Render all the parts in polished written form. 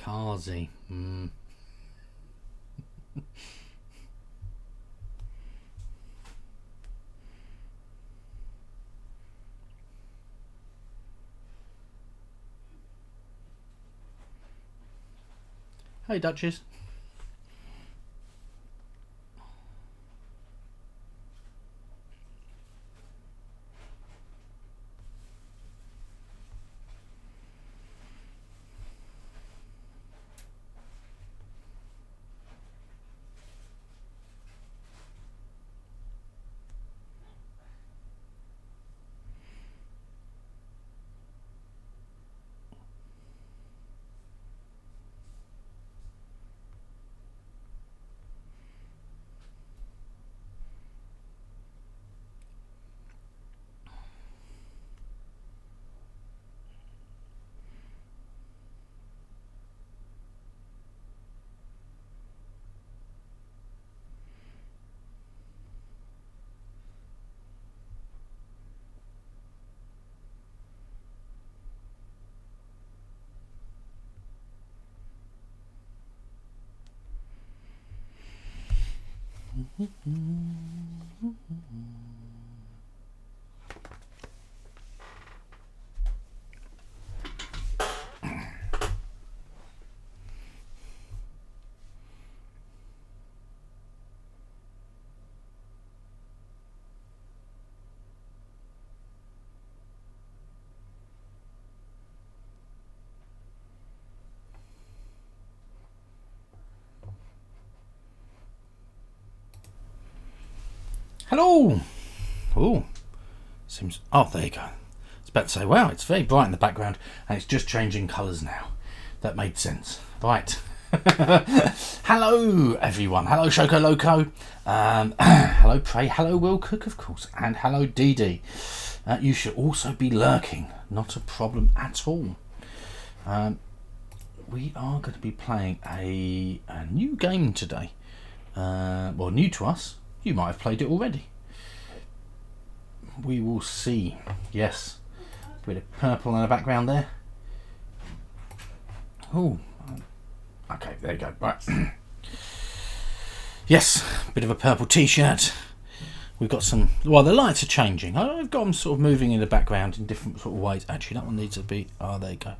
Kazi. Hey, Duchess. Hello. Oh, seems. Oh, there you go. I was about to say, wow, it's very bright in the background, and it's just changing colours now. That made sense. Right. Hello, everyone. Hello, Shoko Loco. Hello, Prey. Hello, Will Cook, of course, and hello, Dee Dee. You should also be lurking. Not a problem at all. We are going to be playing a new game today. Well, new to us. You might have played it already. We will see. Yes. Bit of purple in the background there. Oh. Okay, there you go. Right. Yes. Bit of a purple t-shirt. We've got some... Well, the lights are changing. I've got them sort of moving in the background in different sort of ways. Actually, that one needs to be... Oh, there you go.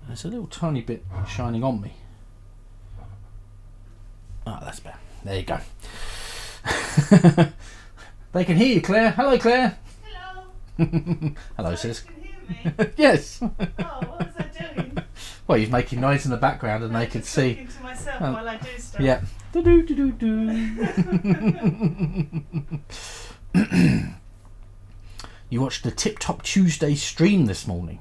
There's a little tiny bit shining on me. Oh, that's better. There you go. They can hear you, Claire. Hello, Claire. Hello. Hello, sis. You can hear me? Yes. Oh, what was I doing? Well, you're making noise in the background and they can see. Talking to myself while I do stuff. Yeah. Do-do-do-do-do. You watched the Tip Top Tuesday stream this morning.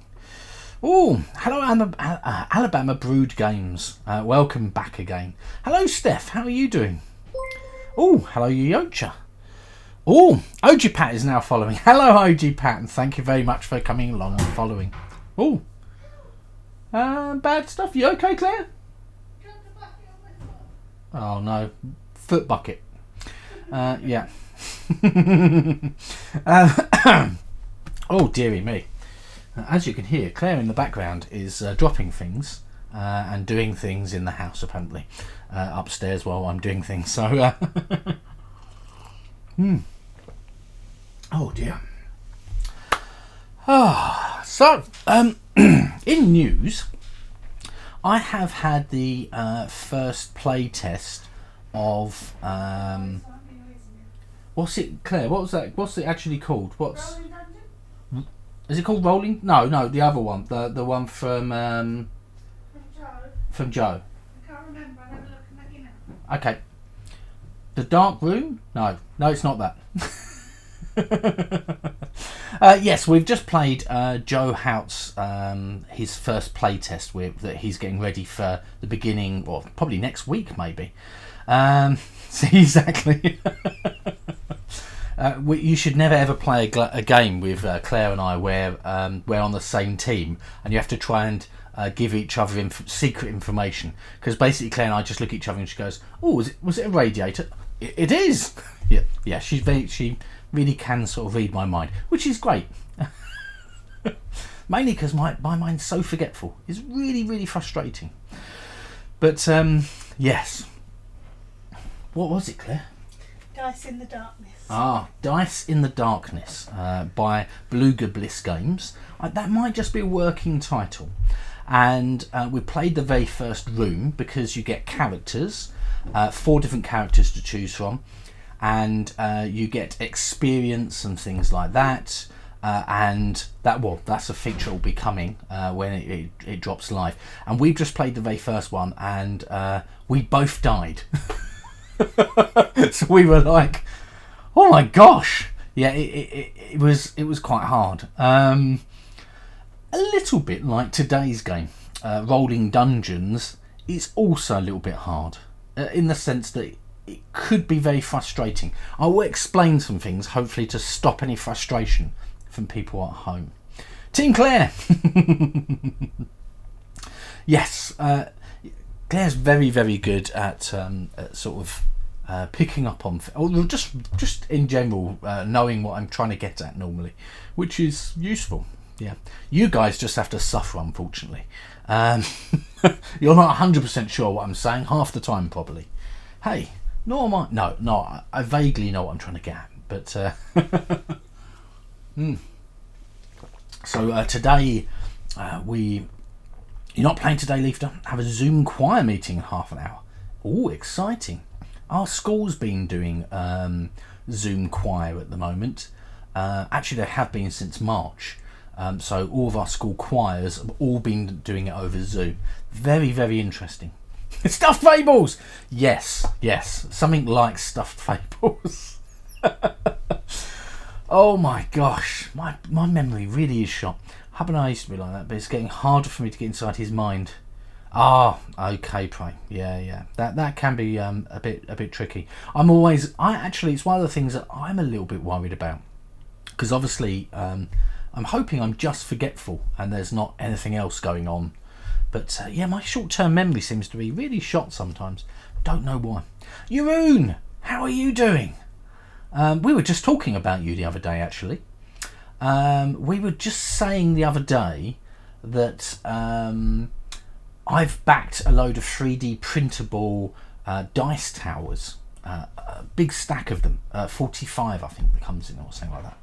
Oh, hello, Alabama Brood Games. Welcome back again. Hello, Steph. How are you doing? Oh, hello, Yocha. Oh, OG Pat is now following. Hello, OG Pat, and thank you very much for coming along and following. Oh, bad stuff. You okay, Claire? Oh no, foot bucket. Yeah. Oh dearie me. As you can hear, Claire in the background is dropping things and doing things in the house apparently upstairs while I'm doing things. So, oh dear. So, in news, I have had the first play test of what's it, Claire? What was that? What's it actually called? What's is it called Rolling? No, the other one, the one from Joe. I can't remember. I'll have a look and let you know. Okay. The Dark Room? No, it's not that. Yes, we've just played Joe Hout's his first play test that he's getting ready for the beginning, or probably next week maybe. See, exactly. You should never ever play a game with Claire and I where we're on the same team and you have to try and give each other secret information, because basically Claire and I just look at each other and she goes, "Oh, was it a radiator?" It is. Yeah. She really can sort of read my mind, which is great. Mainly because my mind's so forgetful. It's really, really frustrating. But yes. What was it, Claire? Dice in the Darkness. Dice in the Darkness by Beluga Bliss Games. That might just be a working title. And we played the very first room because you get characters, 4 different characters to choose from, and you get experience and things like that. And that's a feature will be coming when it drops live. And we've just played the very first one, and we both died. So we were like, oh my gosh, yeah, it was quite hard. A little bit like today's game, Rolling Dungeons, is also a little bit hard in the sense that it could be very frustrating. I will explain some things, hopefully to stop any frustration from people at home. Team Claire. Yes, Claire's very, very good at sort of picking up on, or just in general, knowing what I'm trying to get at normally, which is useful. Yeah, you guys just have to suffer, unfortunately. You're not 100% sure what I'm saying half the time, probably. Hey, nor am I. No, I vaguely know what I'm trying to get at, but So today you're not playing today, Leafter. Have a Zoom choir meeting in half an hour. Oh, exciting. Our school's been doing Zoom choir at the moment. Actually, they have been since March. So all of our school choirs have all been doing it over Zoom. Very, very interesting. Stuffed fables! Yes, something like stuffed fables. Oh my gosh, my memory really is shot. Hub and I used to be like that, but it's getting harder for me to get inside his mind. Okay, Pray. Yeah. That can be a bit tricky. It's one of the things that I'm a little bit worried about, because obviously I'm hoping I'm just forgetful and there's not anything else going on. But my short-term memory seems to be really shot sometimes. Don't know why. Jeroen, how are you doing? We were just talking about you the other day, actually. We were just saying the other day that I've backed a load of 3D printable dice towers, a big stack of them, 45 I think that comes in, or something like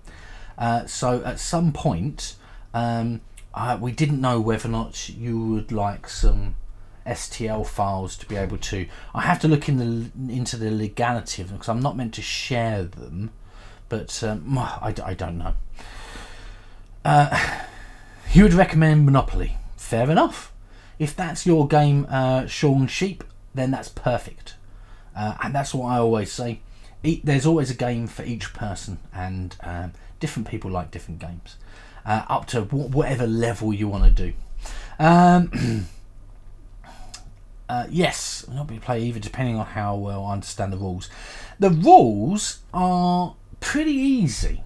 that. So at some point, we didn't know whether or not you would like some STL files to be able to. I have to look into the legality of them because I'm not meant to share them, but I don't know. You would recommend Monopoly. Fair enough. If that's your game, Sean Sheep, then that's perfect. And that's what I always say. There's always a game for each person, and different people like different games, up to whatever level you want to do. Yes, I'm not going to play either, depending on how well I understand the rules. The rules are pretty easy.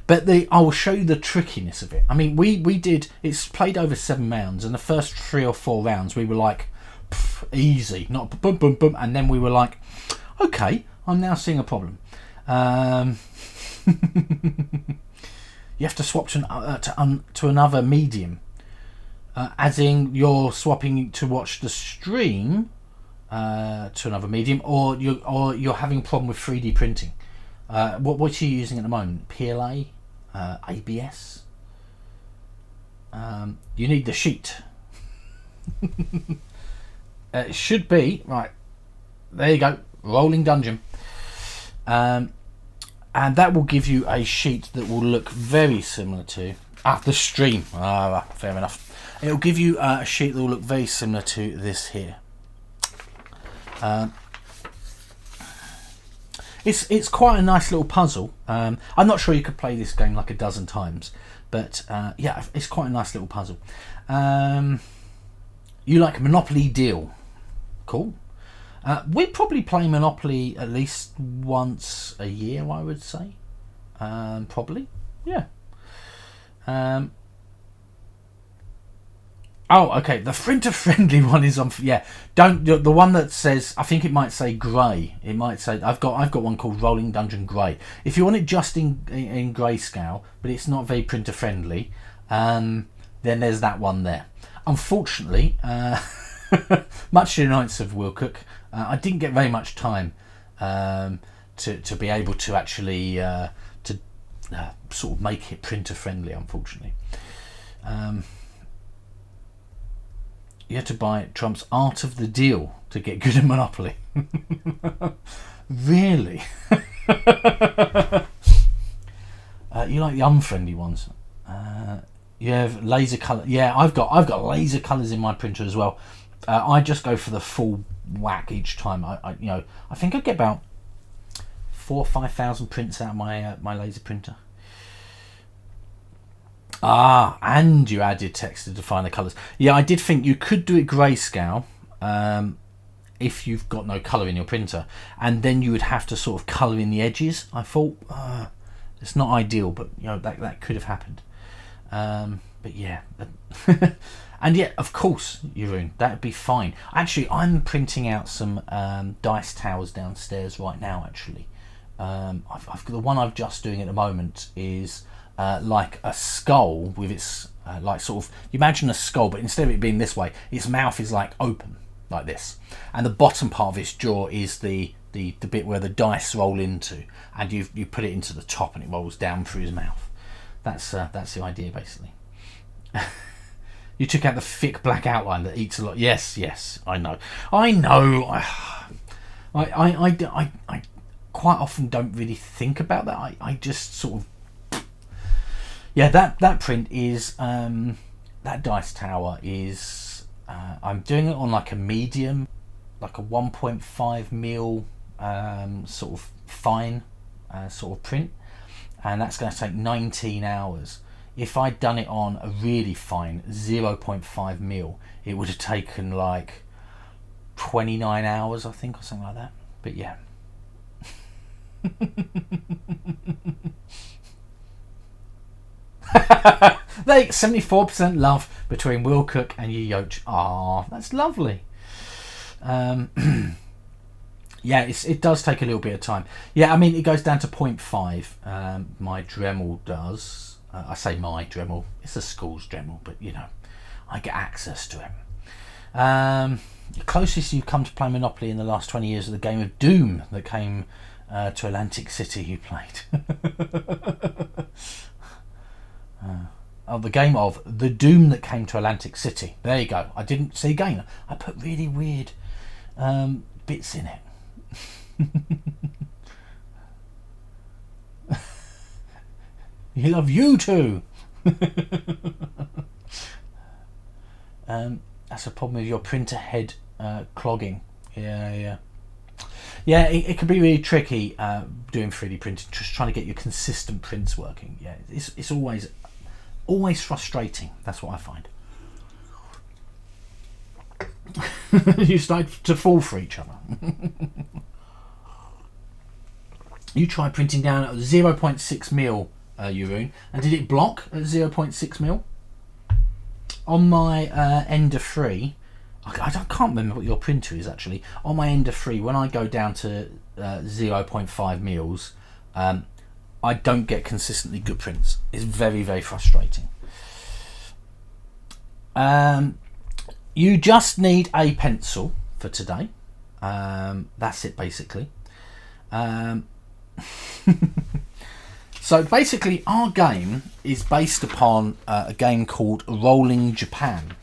But I will show you the trickiness of it. I mean, it's played over 7 rounds, and the first 3 or 4 rounds we were like, easy, not boom, boom, boom, and then we were like, okay, I'm now seeing a problem. You have to swap to another medium, as in you're swapping to watch the stream to another medium, or you're having a problem with 3D printing. What are you using at the moment? PLA, ABS. You need the sheet. It should be right. There you go. Rolling Dungeon. And that will give you a sheet that will look very similar to the stream. Fair enough. It'll give you a sheet that will look very similar to this here. It's quite a nice little puzzle. I'm not sure you could play this game like a dozen times, but it's quite a nice little puzzle. You like Monopoly Deal? Cool. We probably play Monopoly at least once a year, I would say. Probably, yeah. Oh, okay. The printer-friendly one is on. Yeah, don't the one that says. I think it might say grey. It might say I've got one called Rolling Dungeon Grey. If you want it just in grayscale, but it's not very printer-friendly, then there's that one there. Unfortunately, much to the annoyance of Will Cook, I didn't get very much time to be able to actually sort of make it printer-friendly. Unfortunately. You had to buy Trump's Art of the Deal to get good at Monopoly. Really? You like the unfriendly ones? You have laser colour. Yeah, I've got laser colours in my printer as well. I just go for the full whack each time. I think I get about 4,000 or 5,000 prints out of my laser printer. Ah, and you added text to define the colours. Yeah, I did think you could do it grayscale if you've got no colour in your printer, and then you would have to sort of colour in the edges. I thought it's not ideal, but that could have happened. But yeah, and yet of course, Jeroen, that'd be fine. Actually, I'm printing out some dice towers downstairs right now. Actually, the one I'm just doing at the moment is. Like a skull with its like sort of, you imagine a skull, but instead of it being this way, its mouth is like open like this, and the bottom part of its jaw is the bit where the dice roll into, and you put it into the top and it rolls down through his mouth. That's the idea basically. You took out the thick black outline that eats a lot. Yes, I know. I quite often don't really think about that. I just sort of. Yeah, that print is that dice tower is I'm doing it on like a medium, like a 1.5 mil sort of fine sort of print, and that's going to take 19 hours. If I'd done it on a really fine 0.5 mil, it would have taken like 29 hours, I think, or something like that. But yeah. They 74% love between Will Cook and Yi Yoch. Ah, that's lovely. Yeah, it does take a little bit of time. Yeah, I mean it goes down to 0.5. My Dremel does. I say my Dremel. It's the school's Dremel, but I get access to it. The closest you've come to playing Monopoly in the last 20 years is the game of Doom that came to Atlantic City. You played. The game of the Doom that came to Atlantic City. There you go. I didn't see again. I put really weird bits in it. You love you too. That's a problem with your printer head clogging. Yeah. It can be really tricky doing 3D printing, just trying to get your consistent prints working. Yeah, it's always frustrating. That's what I find. You start to fall for each other. You tried printing down at 0.6 mil, Jeroen, and did it block at 0.6 mil? On my Ender 3, I can't remember what your printer is actually. On my Ender 3, when I go down to 0.5 mils, I don't get consistently good prints. It's very, very frustrating. You just need a pencil for today. That's it basically. So basically our game is based upon a game called Rolling Japan.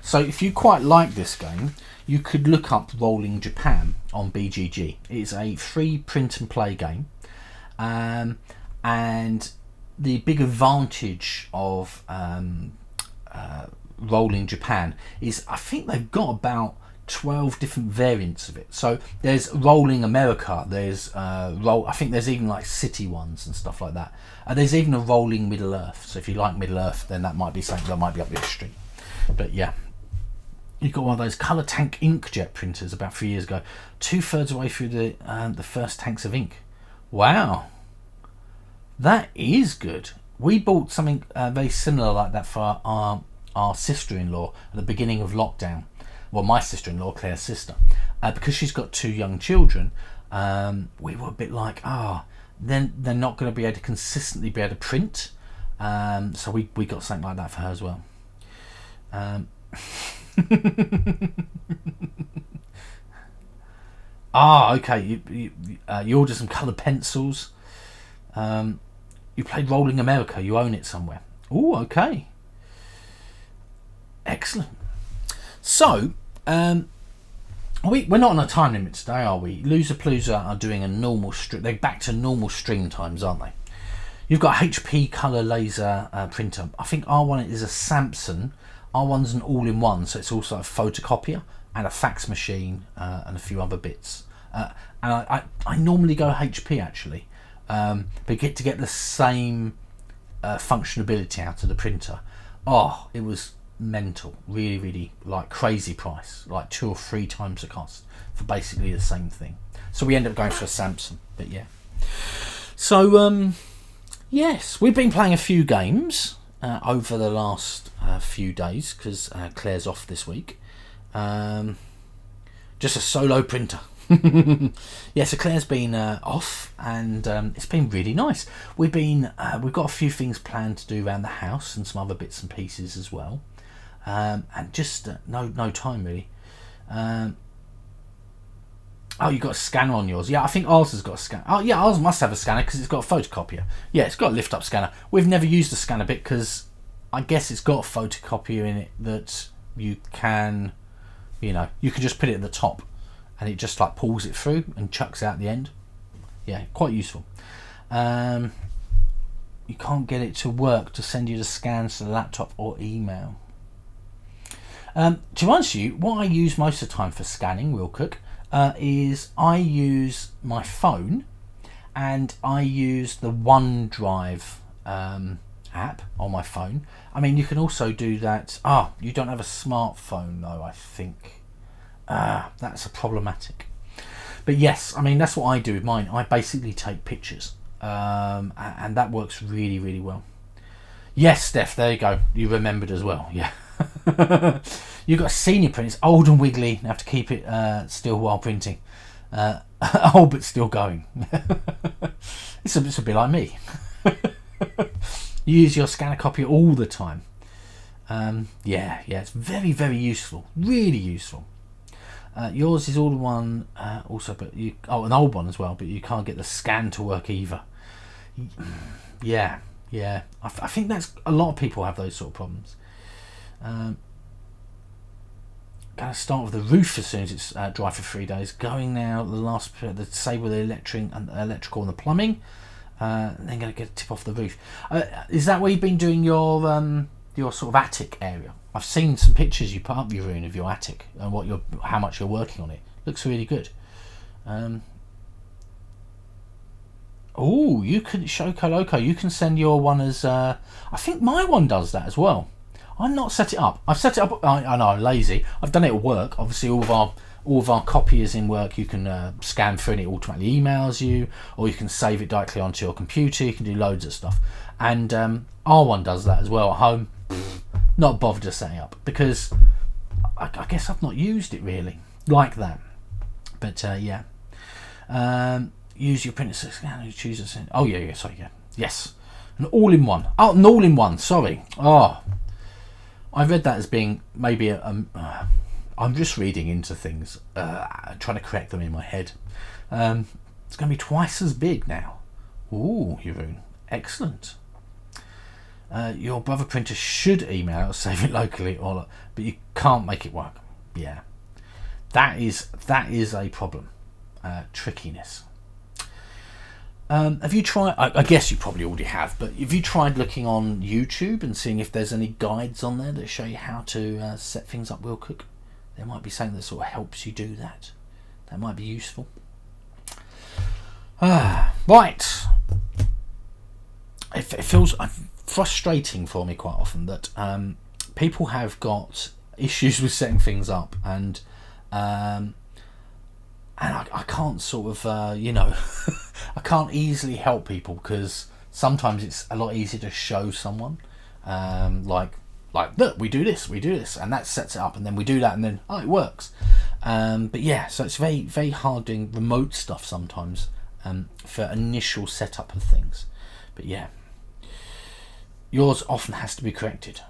So if you quite like this game, you could look up Rolling Japan on BGG. It's a free print and play game. And the big advantage of Rolling Japan is I think they've got about 12 different variants of it. So there's Rolling America, there's I think there's even like city ones and stuff like that. There's even a Rolling Middle Earth. So if you like Middle Earth, then that might be something that might be up your street. But yeah, you got one of those colour tank inkjet printers about 3 years ago. 2/3 away through the first tanks of ink. Wow, that is good. We bought something very similar like that for our our sister-in-law at the beginning of lockdown. Well, my sister-in-law, Claire's sister, because she's got 2 young children. We were a bit like, then they're not going to be able to consistently be able to print. So we got something like that for her as well. Okay. You ordered some coloured pencils. You played Rolling America. You own it somewhere. Oh, okay. Excellent. So, we're not on a time limit today, are we? Loserpalooza are doing a normal stream. They're back to normal stream times, aren't they? You've got HP colour laser printer. I think R1 is a Samsung. R1's an all-in-one, so it's also a photocopier and a fax machine and a few other bits. And I normally go HP actually, but get the same functionality out of the printer. Oh, it was mental, really like crazy price, like 2 or 3 times the cost for basically the same thing. So we end up going for a Samsung, but yeah. So yes, we've been playing a few games over the last few days because Claire's off this week. Just a solo printer. Yeah, so Claire's been off, and it's been really nice. We've got a few things planned to do around the house and some other bits and pieces as well. And just no time really. You've got a scanner on yours. Yeah, I think ours has got a scanner. Oh yeah, ours must have a scanner because it's got a photocopier. Yeah, it's got a lift up scanner. We've never used the scanner bit because I guess it's got a photocopier in it that you can just put it at the top and it just like pulls it through and chucks out the end. Yeah, quite useful. You can't get it to work to send you the scans to the laptop or email. To be honest with you, what I use most of the time for scanning, real quick, is I use my phone and I use the OneDrive app on my phone. I mean, you can also do that. You don't have a smartphone though, I think. That's a problematic. But yes, I mean, that's what I do with mine. I basically take pictures, and that works really well. Yes, Steph, there you go. You remembered as well. Yeah. You've got a senior print. It's old and wiggly. You have to keep it still while printing. Old but still going. It's a bit like me. You use your scanner copy all the time. Yeah, it's very useful. Really useful. Yours is all the one also, but an old one as well, but you can't get the scan to work either. Yeah. I think that's a lot of people have those sort of problems. Gonna start with the roof as soon as it's dry for 3 days. Going now, the save with the electrical and the plumbing. And then gonna get a tip off the roof. Is that where you've been doing your sort of attic area? I've seen some pictures you put up, Jeroen, of your attic and how much you're working on it. Looks really good. You can Shoko Loco. You can send your one as. I think my one does that as well. I've not set it up. I've set it up. I know I'm lazy. I've done it at work. Obviously, all of our copiers in work, you can scan through and it automatically emails you, or you can save it directly onto your computer. You can do loads of stuff. And R1 does that as well at home. Not bothered to set it up because I guess I've not used it really like that. But yeah. Use your printer scanner. Choose a send. Oh yeah. Sorry, yeah. Yes. An all-in-one. Oh, an all-in-one. Sorry. I read that as being maybe I'm just reading into things, trying to correct them in my head. It's going to be twice as big now. Ooh, Jeroen. Excellent. Your brother printer should email or save it locally, but you can't make it work. Yeah. That is a problem. Trickiness. Have you tried, I guess you probably already have, but have you tried looking on YouTube and seeing if there's any guides on there that show you how to set things up real quick? There might be something that sort of helps you do that. That might be useful. Right. It feels frustrating for me quite often that people have got issues with setting things up, and I can't sort of I can't easily help people because sometimes it's a lot easier to show someone like like, look, we do this, and that sets it up, and then we do that, and then it works. But yeah, so it's very, very hard doing remote stuff sometimes for initial setup of things. But yeah, yours often has to be corrected.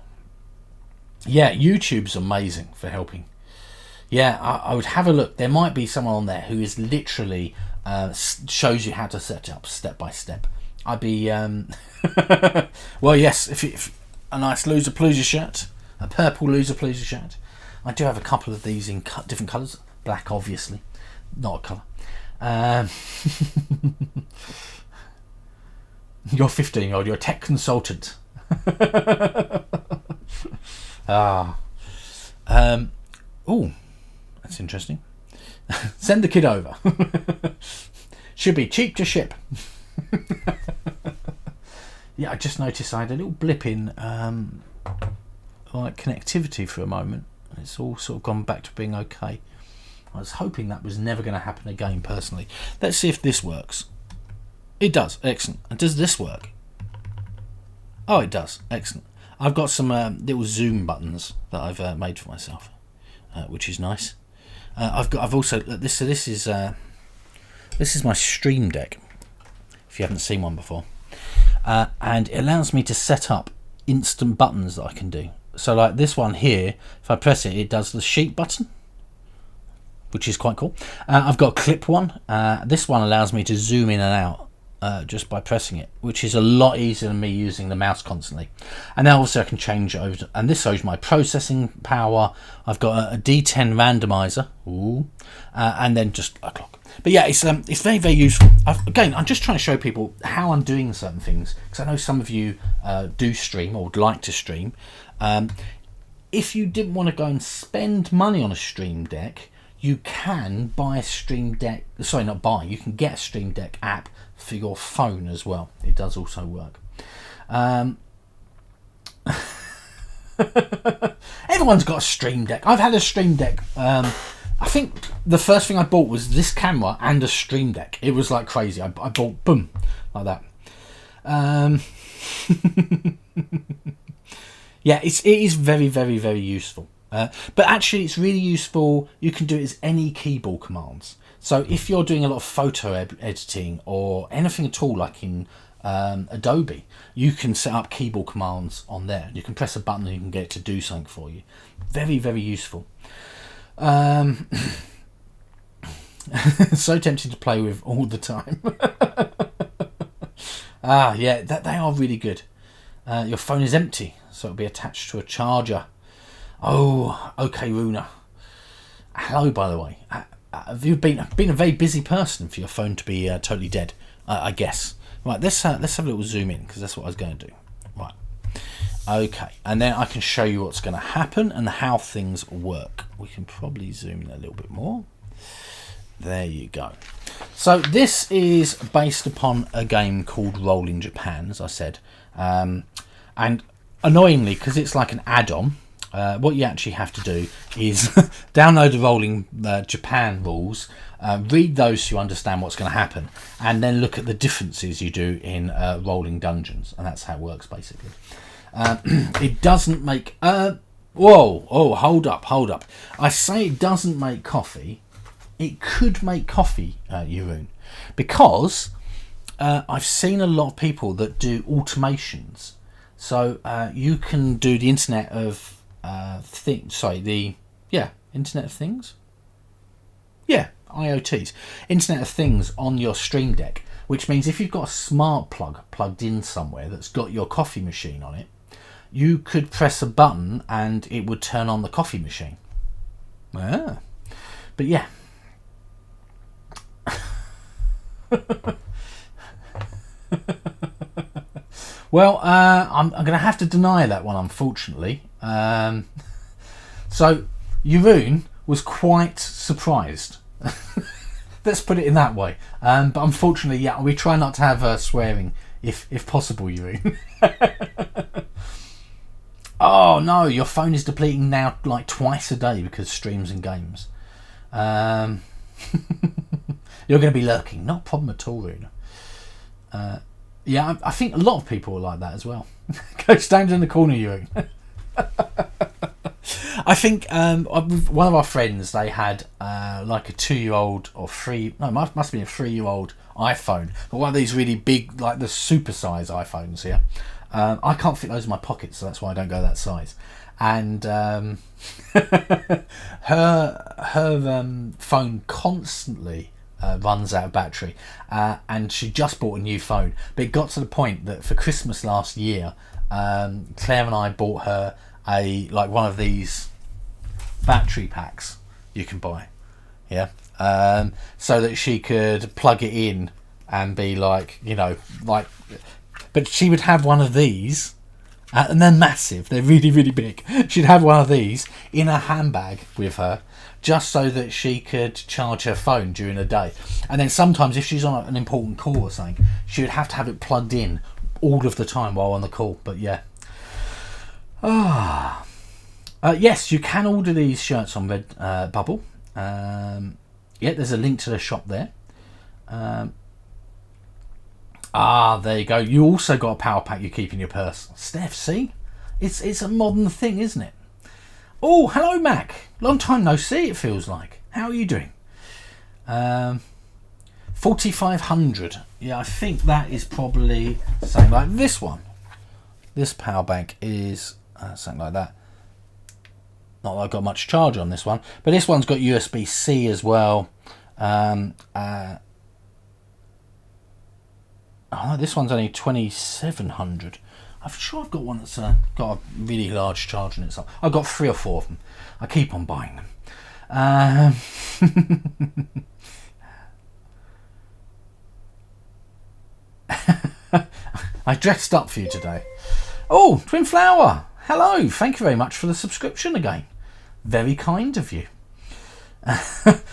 Yeah, YouTube's amazing for helping. Yeah, I would have a look. There might be someone on there who is literally shows you how to set it up step by step. I'd be well, yes, if a nice Loser Palooza shirt, a purple Loser Palooza shirt. I do have a couple of these in different colours. Black, obviously, not a colour. You're 15-year-old. You're a tech consultant. Oh, that's interesting. Send the kid over. Should be cheap to ship. Yeah, I just noticed I had a little blip in like connectivity for a moment. It's all sort of gone back to being okay. I was hoping that was never going to happen again personally. Let's see if this works. It does. Excellent. And does this work? Oh, it does. Excellent. I've got some little zoom buttons that I've made for myself, which is nice. I've also this. So this is my Stream Deck. If you haven't seen one before, and it allows me to set up instant buttons that I can do. So like this one here, if I press it, it does the sheet button, which is quite cool. I've got a clip one. This one allows me to zoom in and out just by pressing it, which is a lot easier than me using the mouse constantly. And now also I can change it over to, and this shows my processing power. I've got a D10 randomizer, and then just a clock. But yeah, it's very, very useful. Again, I'm just trying to show people how I'm doing certain things, because I know some of you do stream or would like to stream. If you didn't want to go and spend money on a Stream Deck, you can buy a Stream Deck. Sorry, not buy. You can get a Stream Deck app for your phone as well. It does also work. Everyone's got a Stream Deck. I've had a Stream Deck. I think the first thing I bought was this camera and a Stream Deck. It was like crazy. I bought, boom, like that. Yeah, it is very, very, very useful. But actually, it's really useful. You can do it as any keyboard commands. So if you're doing a lot of photo editing or anything at all, like in Adobe, you can set up keyboard commands on there. You can press a button and you can get it to do something for you. Very, very useful. So tempting to play with all the time. Yeah, they are really good. Your phone is empty, so it'll be attached to a charger. Oh, okay, Runa. Hello, by the way. Have you been a very busy person for your phone to be totally dead? I guess. Right, let's have a little zoom in, because that's what I was going to do. Right. Okay, and then I can show you what's going to happen and how things work. We can probably zoom in a little bit more. There you go. So this is based upon a game called Rolling Japan, as I said. And annoyingly, because it's like an add-on, what you actually have to do is download the Rolling Japan rules, read those so you understand what's going to happen, and then look at the differences you do in Rolling Dungeons. And that's how it works, basically. It doesn't make... hold up. I say it doesn't make coffee. It could make coffee, Jeroen, because I've seen a lot of people that do automations. So you can do the Internet of Internet of Things? Yeah, IoTs. Internet of Things on your Stream Deck, which means if you've got a smart plug plugged in somewhere that's got your coffee machine on it, you could press a button and it would turn on the coffee machine. But yeah. Well, I'm going to have to deny that one, unfortunately. So, Jeroen was quite surprised. Let's put it in that way. But unfortunately, yeah, we try not to have swearing, if possible, Jeroen. Oh no, your phone is depleting now like twice a day because streams and games. You're going to be lurking. Not a problem at all, Runa. Yeah, I think a lot of people are like that as well. Go stand in the corner, Jeroen. I think with one of our friends, they had like a 2-year-old or must be a 3-year-old iPhone, but one of these really big, like the super size iPhones here. I can't fit those in my pocket, so that's why I don't go that size. And her phone constantly runs out of battery, and she just bought a new phone. But it got to the point that for Christmas last year, Claire and I bought her one of these battery packs you can buy, so that she could plug it in and be but she would have one of these, and they're massive, they're really, really big. She'd have one of these in a handbag with her, just so that she could charge her phone during the day. And then sometimes if she's on an important call or something, she would have to have it plugged in all of the time while on the call. But yes, you can order these shirts on Redbubble. There's a link to the shop there. There you go. You also got a power pack you keep in your purse. Steph, see? It's a modern thing, isn't it? Oh, hello, Mac. Long time no see, it feels like. How are you doing? 4,500. Yeah, I think that is probably something like this one. This power bank is something like that. Not that I've got much charge on this one, but this one's got USB-C as well. This one's only 2,700. I'm sure I've got one that's got a really large charge in it. So I've got 3 or 4 of them. I keep on buying them. I dressed up for you today. Oh, Twin Flower. Hello. Thank you very much for the subscription again. Very kind of you.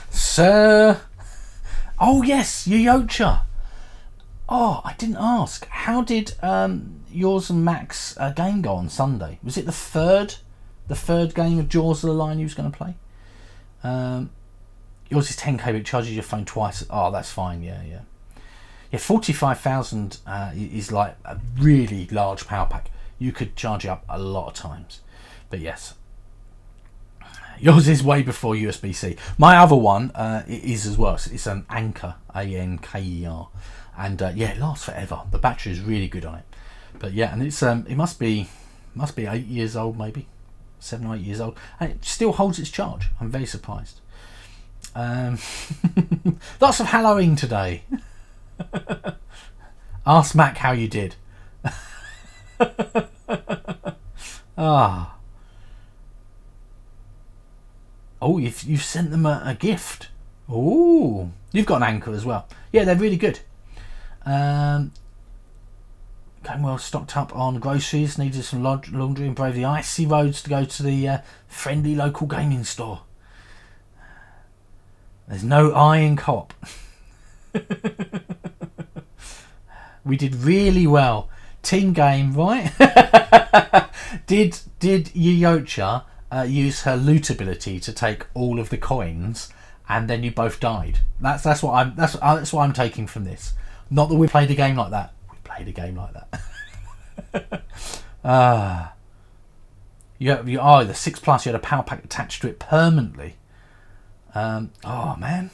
Sir. Oh, yes, Yoyocha. Oh, I didn't ask. How did yours and Mac's game go on Sunday? Was it the third game of Jaws of the Lion you was going to play? Yours is 10k, but it charges your phone twice. Oh, that's fine. Yeah. 45,000 is like a really large power pack. You could charge it up a lot of times. But yes, yours is way before USB-C. My other one is as well. It's an Anker, Anker. And it lasts forever. The battery is really good on it. But yeah, and it's it must be 8 years old, maybe 7 or 8 years old, and it still holds its charge. I'm very surprised. Lots of Halloween today. Ask Mac how you did. Oh, you've sent them a gift. Oh, you've got an Anker as well. Yeah, they're really good. Going well stocked up on groceries, needed some laundry and brave the icy roads to go to the friendly local gaming store. There's no I in co-op. We did really well. Team game, right? Did Yoyocha use her loot ability to take all of the coins, and then you both died? That's what I'm taking from this. Not that we played a game like that. We played a game like that. The 6+, you had a power pack attached to it permanently. Oh man,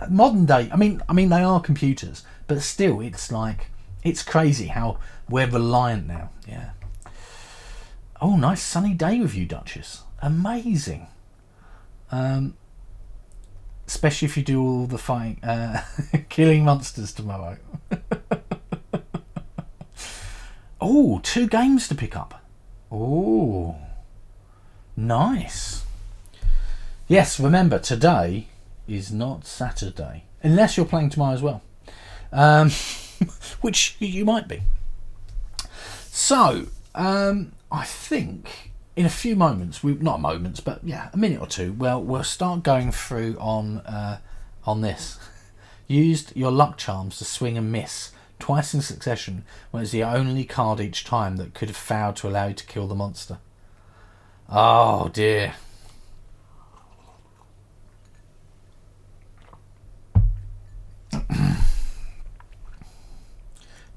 modern day. I mean they are computers, but still, it's crazy how we're reliant now. Yeah. Oh, nice sunny day with you, Duchess. Amazing. Especially if you do all the fighting, killing monsters tomorrow. Oh, 2 games to pick up. Oh, nice. Yes, remember, today is not Saturday. Unless you're playing tomorrow as well. Which you might be. So, I think in a few moments, a minute or two, we'll start going through on this. Used your luck charms to swing and miss twice in succession when it's the only card each time that could have failed to allow you to kill the monster. Oh dear.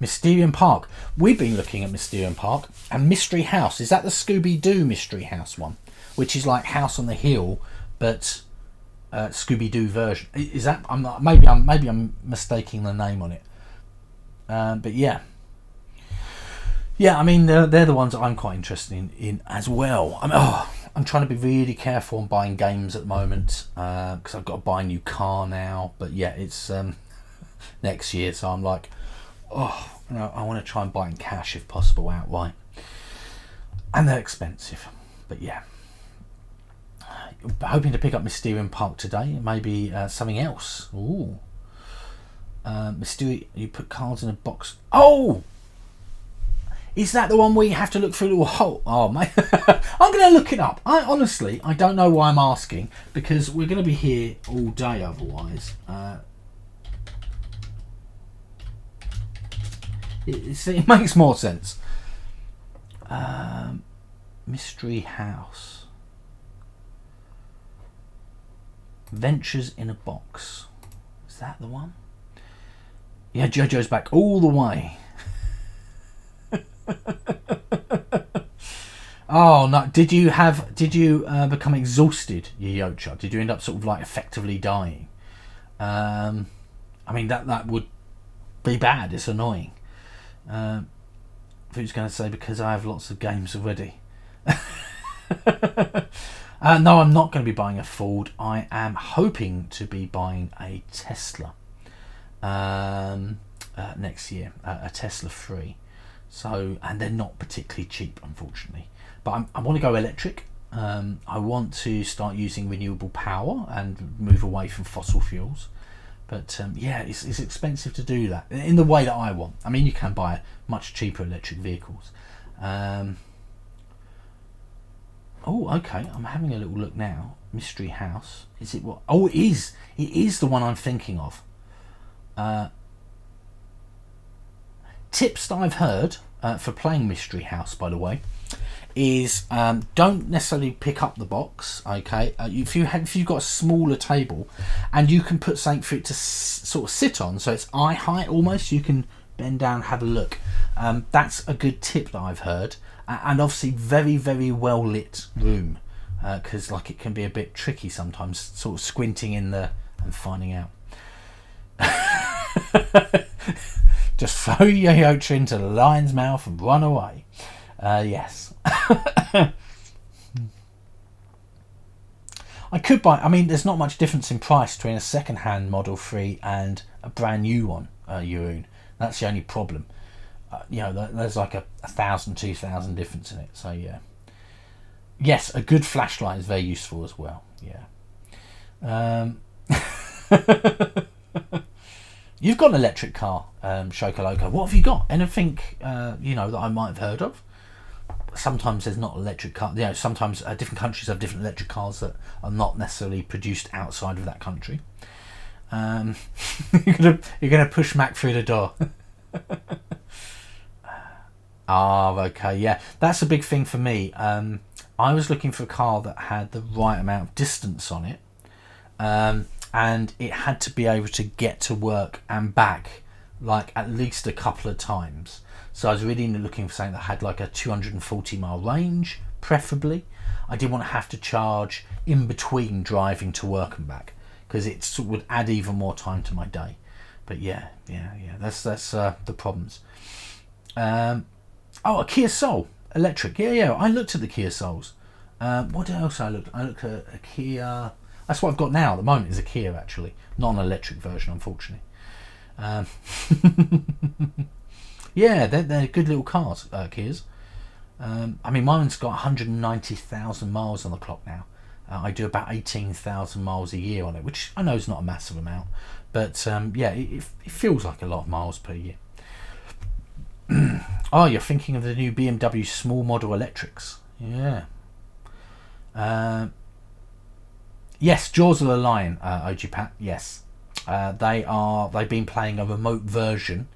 Mysterium Park. We've been looking at Mysterium Park and Mystery House. Is that the Scooby-Doo Mystery House one? which is like House on the Hill, but Scooby-Doo version. Is that? I'm not. Maybe I'm mistaking the name on it. But yeah. Yeah, I mean, they're the ones that I'm quite interested in as well. I'm trying to be really careful on buying games at the moment because I've got to buy a new car now. But yeah, it's next year, so I'm like, I want to try and buy in cash if possible outright. And they're expensive, but yeah. Hoping to pick up Mysterium Park today, maybe something else. Ooh. Mysterium, you put cards in a box. Oh! Is that the one where you have to look through a little hole? Oh, mate. I'm going to look it up. I don't know why I'm asking, because we're going to be here all day otherwise. It makes more sense. Mystery House. Ventures in a Box. Is that the one? Yeah, JoJo's back all the way. Oh no! Did you become exhausted, Yocha? Did you end up sort of like effectively dying? I mean that would be bad. It's annoying. Who's going to say because I have lots of games already? No, I'm not going to be buying a Ford. I am hoping to be buying a Tesla next year, a Tesla 3. So, and they're not particularly cheap, unfortunately. But I want to go electric. I want to start using renewable power and move away from fossil fuels. But yeah, it's expensive to do that in the way that I want. I mean, you can buy much cheaper electric vehicles. Oh, okay. I'm having a little look now. Mystery House. Is it what? Oh, it is. It is the one I'm thinking of. Tips that I've heard for playing Mystery House, by the way, is don't necessarily pick up the box. Okay, if you've got a smaller table and you can put something for it to sort of sit on, so it's eye height almost, you can bend down and have a look. That's a good tip that I've heard, and obviously very, very well lit room, because like it can be a bit tricky sometimes, sort of squinting in there and finding out. Just throw your Yocha into the lion's mouth and run away. Yes. I could buy. I mean, there's not much difference in price between a second-hand Model 3 and a brand new one, Jeroen. That's the only problem. There's like a 1,000, 2,000 difference in it. So yeah. Yes, a good flashlight is very useful as well. Yeah. You've got an electric car, Shokoloka. What have you got? Anything that I might have heard of? Sometimes there's not electric car. Sometimes different countries have different electric cars that are not necessarily produced outside of that country. You're gonna push Mac through the door. Okay, yeah, that's a big thing for me. I was looking for a car that had the right amount of distance on it. And it had to be able to get to work and back like at least a couple of times. So I was really looking for something that had like a 240 mile range, preferably. I didn't want to have to charge in between driving to work and back, because it would add even more time to my day. But yeah, that's the problems. A Kia Soul electric. Yeah, I looked at the Kia Souls. What else I looked at a Kia. That's what I've got now at the moment, is a Kia, actually. Not an electric version, unfortunately. Yeah, they're good little cars, Kias. I mean, mine's got 190,000 miles on the clock now. I do about 18,000 miles a year on it, which I know is not a massive amount. But yeah, it feels like a lot of miles per year. Oh, you're thinking of the new BMW small model electrics. Yeah. Yes, Jaws of the Lion, OG Pat. Yes, they've been playing a remote version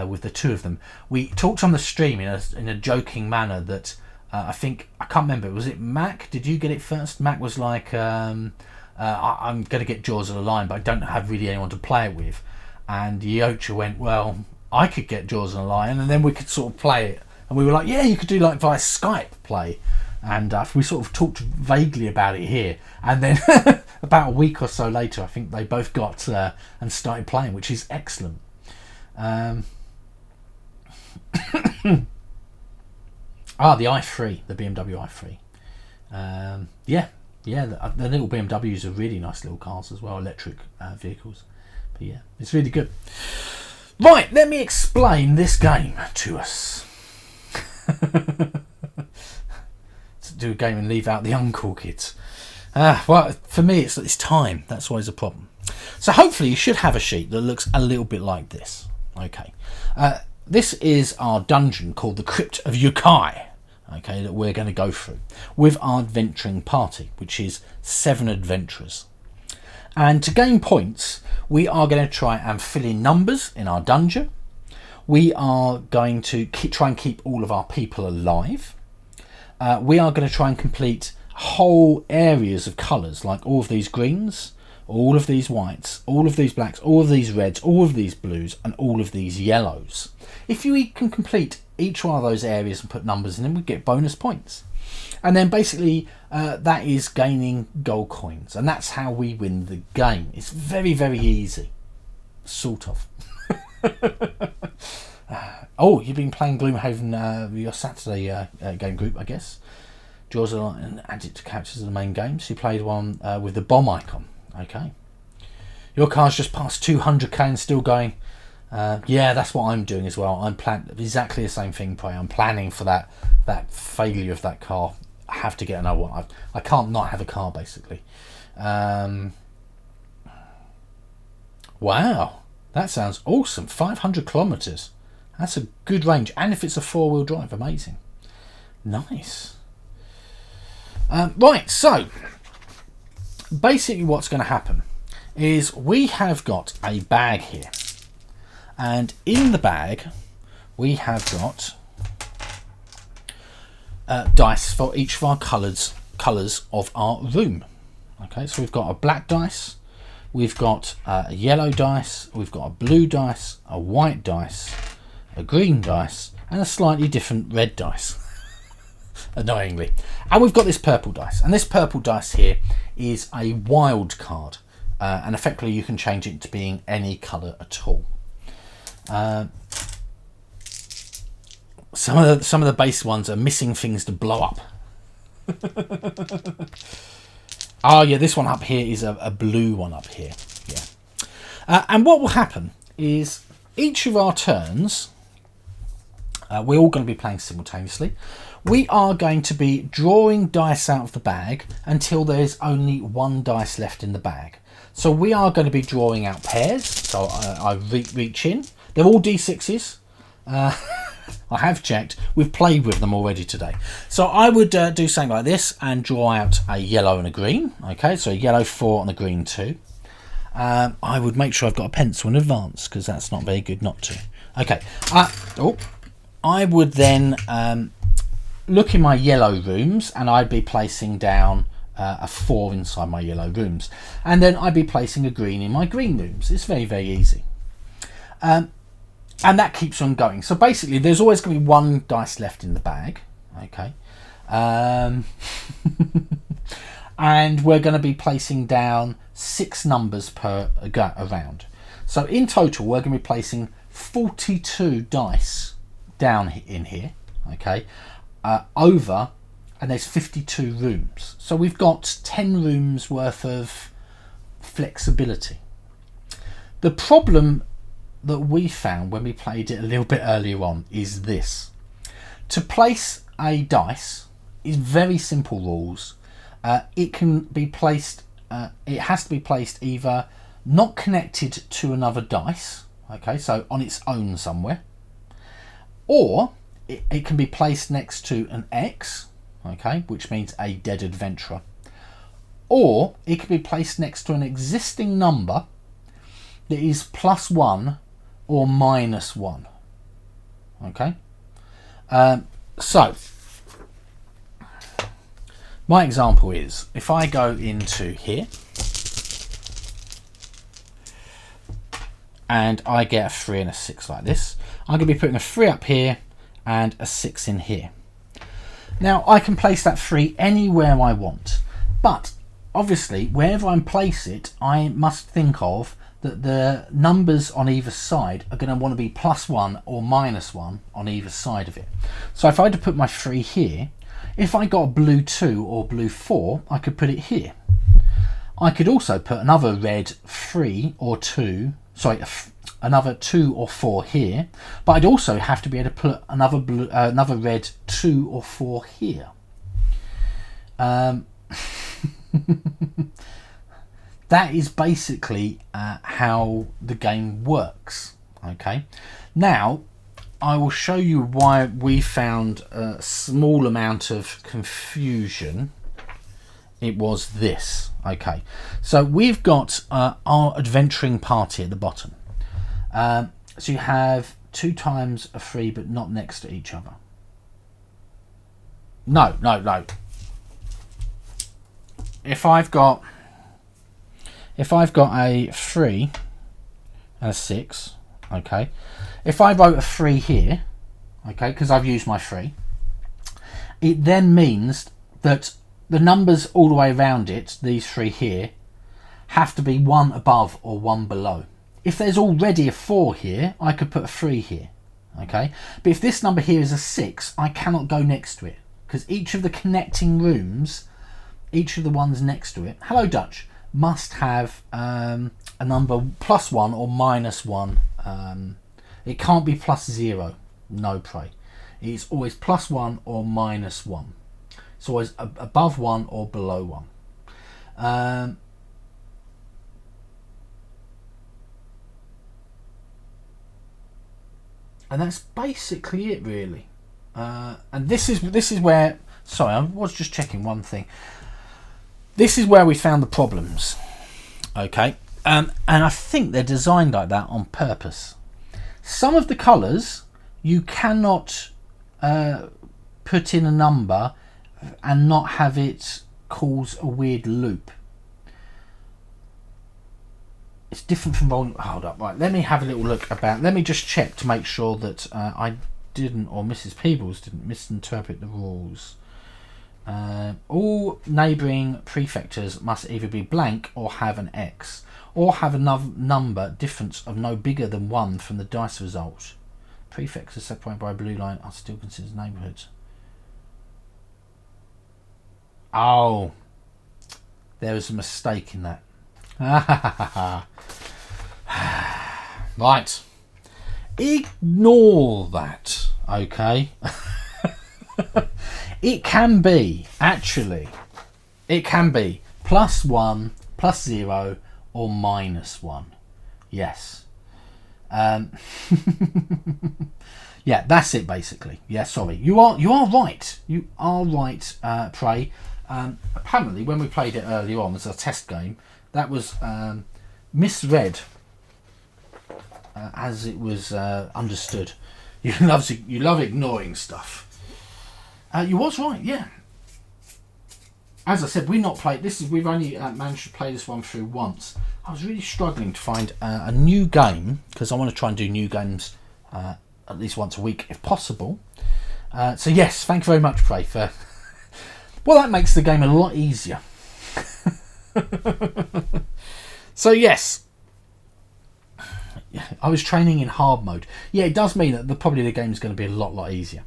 with the two of them. We talked on the stream in a joking manner that I can't remember. Was it Mac? Did you get it first? Mac was like, I'm going to get Jaws of the Lion, but I don't have really anyone to play it with. And Yocha went, well, I could get Jaws of the Lion, and then we could sort of play it. And we were like, yeah, you could do like via Skype play. and we sort of talked vaguely about it here, and then about a week or so later I think they both got and started playing, which is excellent. The i3, the BMW i3. The little BMWs are really nice little cars as well, electric vehicles. But yeah, it's really good. Right, let me explain this game to us. To do a game and leave out the uncool kids. Well, for me, it's time. That's always a problem. So hopefully you should have a sheet that looks a little bit like this. Okay. This is our dungeon called the Crypt of Yukai. Okay, that we're going to go through with our adventuring party, which is 7 adventurers. And to gain points, we are going to try and fill in numbers in our dungeon. We are going to try and keep all of our people alive. We are going to try and complete whole areas of colours, like all of these greens, all of these whites, all of these blacks, all of these reds, all of these blues, and all of these yellows. If you can complete each one of those areas and put numbers in them, we get bonus points. And then basically that is gaining gold coins, and that's how we win the game. It's very, very easy, sort of. Oh, you've been playing Gloomhaven, your Saturday game group, I guess. Draws a lot and adds it to characters in the main game. So you played one with the bomb icon. Okay. Your car's just past 200k and still going. Yeah, that's what I'm doing as well. I'm planning exactly the same thing. Probably I'm planning for that failure of that car. I have to get another one. I can't not have a car, basically. Wow, that sounds awesome. 500 kilometers. That's a good range, and if it's a 4-wheel drive, amazing. Nice. Right, so basically what's going to happen is we have got a bag here, and in the bag we have got dice for each of our colours of our room. Okay, so we've got a black dice, we've got a yellow dice, we've got a blue dice, a white dice, a green dice, and a slightly different red dice. Annoyingly. And we've got this purple dice, and this purple dice here is a wild card, and effectively you can change it to being any colour at all. Some of the base ones are missing things to blow up. Oh yeah, this one up here is a blue one up here. Yeah. And what will happen is each of our turns, we're all going to be playing simultaneously. We are going to be drawing dice out of the bag until there's only one dice left in the bag. So we are going to be drawing out pairs. So I reach in. They're all D6s. I have checked. We've played with them already today. So I would do something like this and draw out a yellow and a green. Okay, so a yellow 4 and a green 2. I would make sure I've got a pencil in advance because that's not very good not to. Okay. I would then look in my yellow rooms, and I'd be placing down a 4 inside my yellow rooms, and then I'd be placing a green in my green rooms. It's very, very easy. And that keeps on going. So basically there's always going to be one dice left in the bag. Okay. And we're going to be placing down 6 numbers per round. So in total we're going to be placing 42 dice down in here. Okay. Over, and there's 52 rooms. So we've got 10 rooms worth of flexibility. The problem that we found when we played it a little bit earlier on is this. To place a dice is very simple rules. It can be placed, it has to be placed either not connected to another dice, okay, so on its own somewhere, or it can be placed next to an X, okay, which means a dead adventurer, or it can be placed next to an existing number that is +1 or -1. Okay, so my example is if I go into here and I get a 3 and a 6 like this, I'm going to be putting a 3 up here and a 6 in here. Now I can place that 3 anywhere I want, but obviously wherever I place it, I must think of that the numbers on either side are going to want to be +1 or -1 on either side of it. So if I had to put my 3 here, if I got a blue 2 or blue 4, I could put it here. I could also put another red 3 or 2, sorry, another 2 or 4 here, but I'd also have to be able to put another blue, another red 2 or 4 here. That is basically how the game works. Okay, now I will show you why we found a small amount of confusion. It was this. Okay, so we've got our adventuring party at the bottom. So you have 2 times a 3, but not next to each other. No. If I've got a 3 and a 6, okay. If I wrote a 3 here, okay, because I've used my 3, it then means that the numbers all the way around it, these 3 here, have to be 1 above or 1 below. If there's already a 4 here, I could put a 3 here, okay. But if this number here is a 6, I cannot go next to it, because each of the connecting rooms, each of the ones next to it, hello Dutch, must have a number +1 or -1. It can't be +0. No, pray. It's always +1 or -1. It's always above 1 or below 1. And that's basically it, really. And this is where. Sorry, I was just checking one thing. This is where we found the problems. Okay, and I think they're designed like that on purpose. Some of the colours you cannot put in a number and not have it cause a weird loop. It's different from rolling. Hold up, right. Let me have a little look about. Let me just check to make sure that I didn't, or Mrs. Peebles didn't misinterpret the rules. All neighbouring prefectures must either be blank or have an X, or have a number difference of no bigger than 1 from the dice result. Prefectures separated by a blue line are still considered neighbourhoods. Oh, there was a mistake in that. Right, ignore that. Okay. It can be, actually, it can be +1, +0, or -1. Yes. Yeah, that's it basically. Yeah, sorry. You are right. You are right, Prey. Apparently, when we played it earlier on as a test game, that was misread as it was understood. You love ignoring stuff. You was right, yeah. As I said, we've only managed to play this one through once. I was really struggling to find a new game, because I want to try and do new games at least once a week if possible. So yes, thank you very much, Prey, for. Well, that makes the game a lot easier. So yes, I was training in hard mode. Yeah, it does mean that probably the game is going to be a lot easier.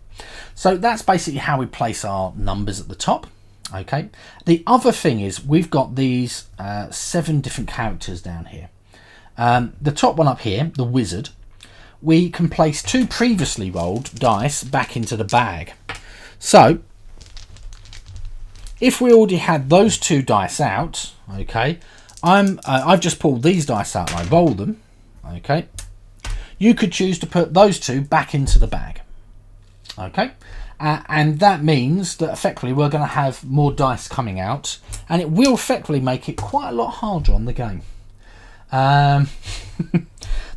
So that's basically how we place our numbers at the top. Okay. The other thing is we've got these 7 different characters down here. The top one up here, the wizard, we can place 2 previously rolled dice back into the bag. So if we already had those 2 dice out, okay, I've just pulled these dice out and I roll them. Okay, you could choose to put those 2 back into the bag. Okay, and that means that effectively we're going to have more dice coming out, and it will effectively make it quite a lot harder on the game.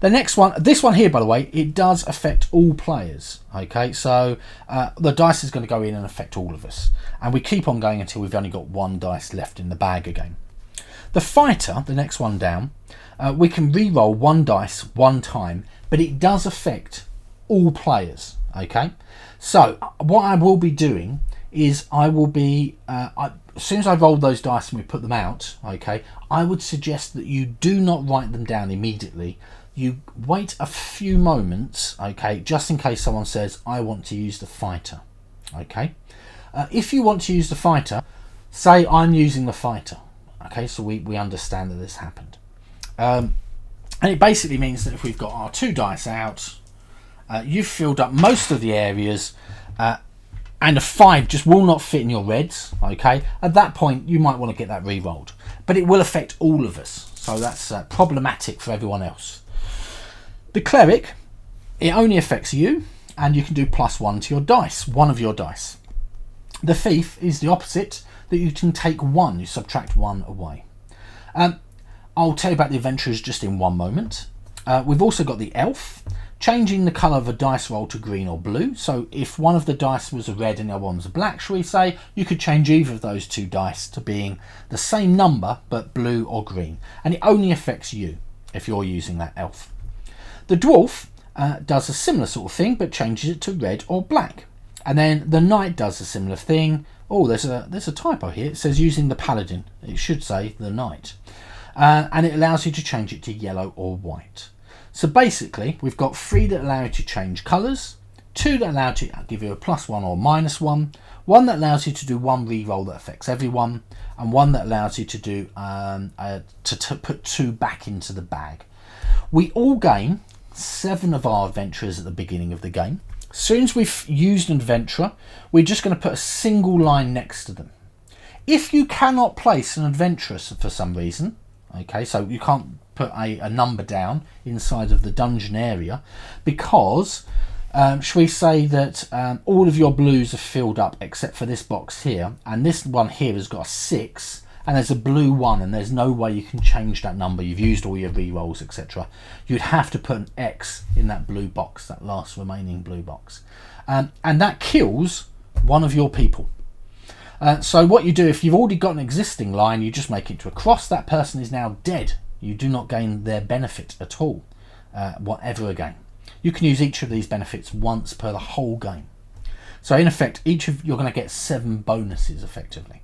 The next one, this one here, by the way, it does affect all players. Okay, so the dice is going to go in and affect all of us, and we keep on going until we've only got 1 dice left in the bag again. The fighter, the next one down, we can re-roll 1 dice 1 time, but it does affect all players. Okay, so what I will be doing is I will be, as soon as I roll those dice and we put them out, okay, I would suggest that you do not write them down immediately. You wait a few moments, okay, just in case someone says, I want to use the fighter, okay. If you want to use the fighter, say I'm using the fighter, okay, so we understand that this happened. And it basically means that if we've got our 2 dice out, you've filled up most of the areas, and a 5 just will not fit in your reds, okay. At that point you might want to get that re-rolled, but it will affect all of us, so that's problematic for everyone else. The cleric, it only affects you, and you can do +1 to your dice, one of your dice. The thief is the opposite, that you can take 1, you subtract 1 away. I'll tell you about the adventurers just in one moment. We've also got the elf, changing the colour of a dice roll to green or blue. So if one of the dice was a red and the other one was a black, shall we say, you could change either of those 2 dice to being the same number but blue or green. And it only affects you if you're using that elf. The dwarf does a similar sort of thing but changes it to red or black. And then the knight does a similar thing. Oh, there's a typo here. It says using the paladin. It should say the knight. And it allows you to change it to yellow or white. So basically, we've got 3 that allow you to change colours, 2 that allow you to give you a +1 or -1, 1 that allows you to do 1 re-roll that affects everyone, and 1 that allows you to do to put 2 back into the bag. We all gain 7 of our adventurers at the beginning of the game. As soon as we've used an adventurer, we're just going to put a single line next to them. If you cannot place an adventurer for some reason, okay, so you can't put a number down inside of the dungeon area because, shall we say that all of your blues are filled up except for this box here, and this one here has got a 6, and there's a blue 1, and there's no way you can change that number. You've used all your re-rolls, etc. You'd have to put an X in that blue box, that last remaining blue box, and that kills one of your people. So what you do, if you've already got an existing line, you just make it to a cross. That person is now dead. You do not gain their benefit at all, whatever again. You can use each of these benefits once per the whole game. So in effect, you're going to get 7 bonuses effectively.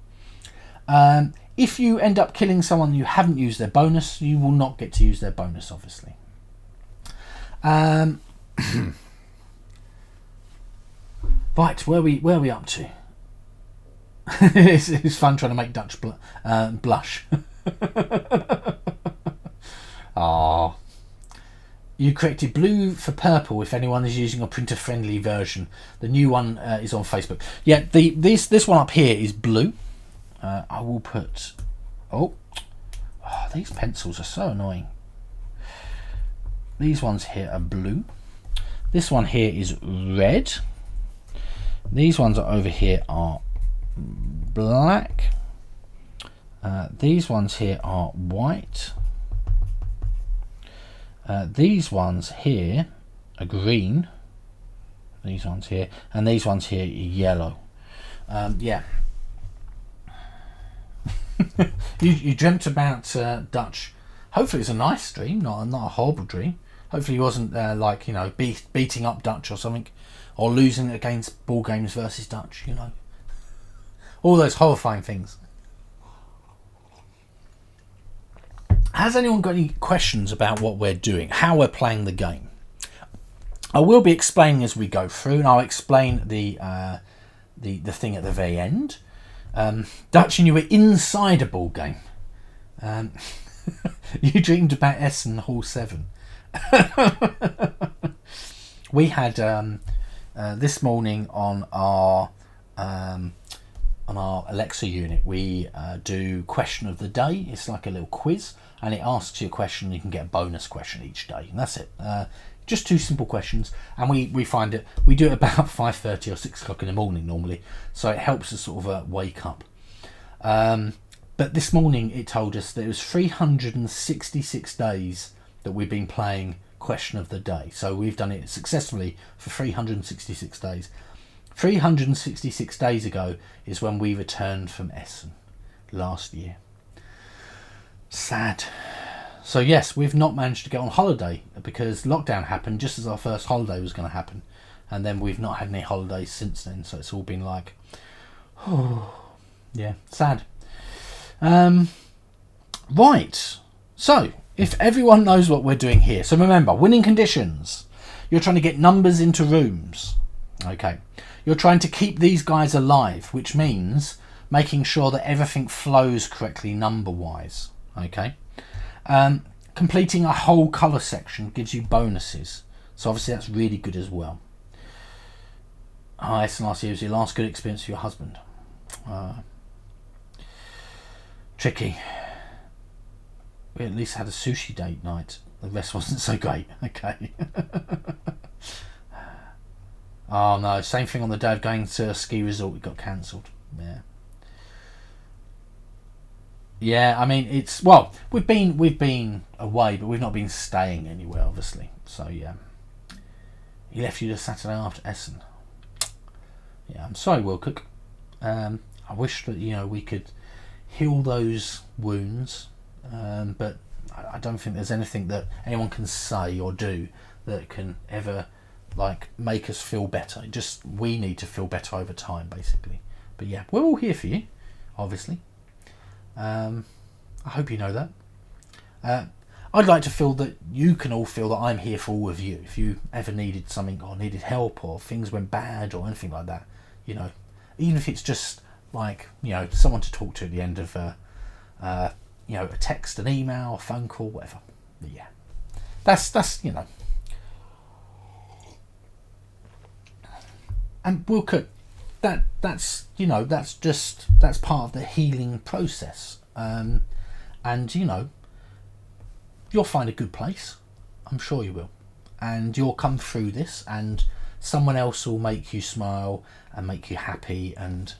If you end up killing someone you haven't used their bonus, you will not get to use their bonus, obviously. Right, where are we up to? It's fun trying to make Dutch blush. Ah, you corrected blue for purple if anyone is using a printer friendly version. The new one is on Facebook. Yeah, this one up here is blue. I will put these pencils are so annoying. These ones here are blue. This one here is red. These ones are over here are black. These ones here are white. These ones here are green. These ones here, and these ones here are yellow. Yeah. you dreamt about Dutch. Hopefully it's a nice dream, not a horrible dream. Hopefully he wasn't like, you know, beating up Dutch or something, or losing against Ball Games versus Dutch, you know. All those horrifying things. Has anyone got any questions about what we're doing, how we're playing the game? I will be explaining as we go through, and I'll explain the thing at the very end. Dutch, and you were inside a ball game. You dreamed about Essen Hall 7. We had this morning on our Alexa unit, we do question of the day. It's like a little quiz, and it asks you a question. You can get a bonus question each day, and that's it. Just 2 simple questions, and we find it. We do it about 5:30 or 6 o'clock in the morning normally, so it helps us sort of wake up. But this morning it told us that it was 366 days that we've been playing question of the day. So we've done it successfully for 366 days. 366 days ago is when we returned from Essen last year. Sad. So yes, we've not managed to get on holiday because lockdown happened just as our first holiday was going to happen, and then we've not had any holidays since then. So it's all been like, Yeah, sad. Right. So, if everyone knows what we're doing here, so remember, winning conditions. You're trying to get numbers into rooms. Okay. You're trying to keep these guys alive, which means making sure that everything flows correctly number-wise. Okay. Completing a whole colour section gives you bonuses. So obviously that's really good as well. Highest last year was your last good experience with your husband. Tricky. We at least had a sushi date night. The rest wasn't so great. Okay. Oh no, same thing on the day of going to a ski resort. It got cancelled. Yeah. Yeah, I mean it's we've been away, but we've not been staying anywhere, obviously. So yeah. He left you the Saturday after Essen. Yeah, I'm sorry, Wilcock. I wish that we could heal those wounds, but I don't think there's anything that anyone can say or do that can ever make us feel better. Just we need to feel better over time, basically. But yeah, we're all here for you, obviously. I hope you know that. I'd like to feel that you can all feel that I'm here for all of you. If you ever needed something or needed help or things went bad or anything like that, even if it's just someone to talk to at the end of a text, an email, a phone call, whatever. But yeah, that's and Wilcock, that's part of the healing process. And you'll find a good place. I'm sure you will. And you'll come through this and someone else will make you smile and make you happy and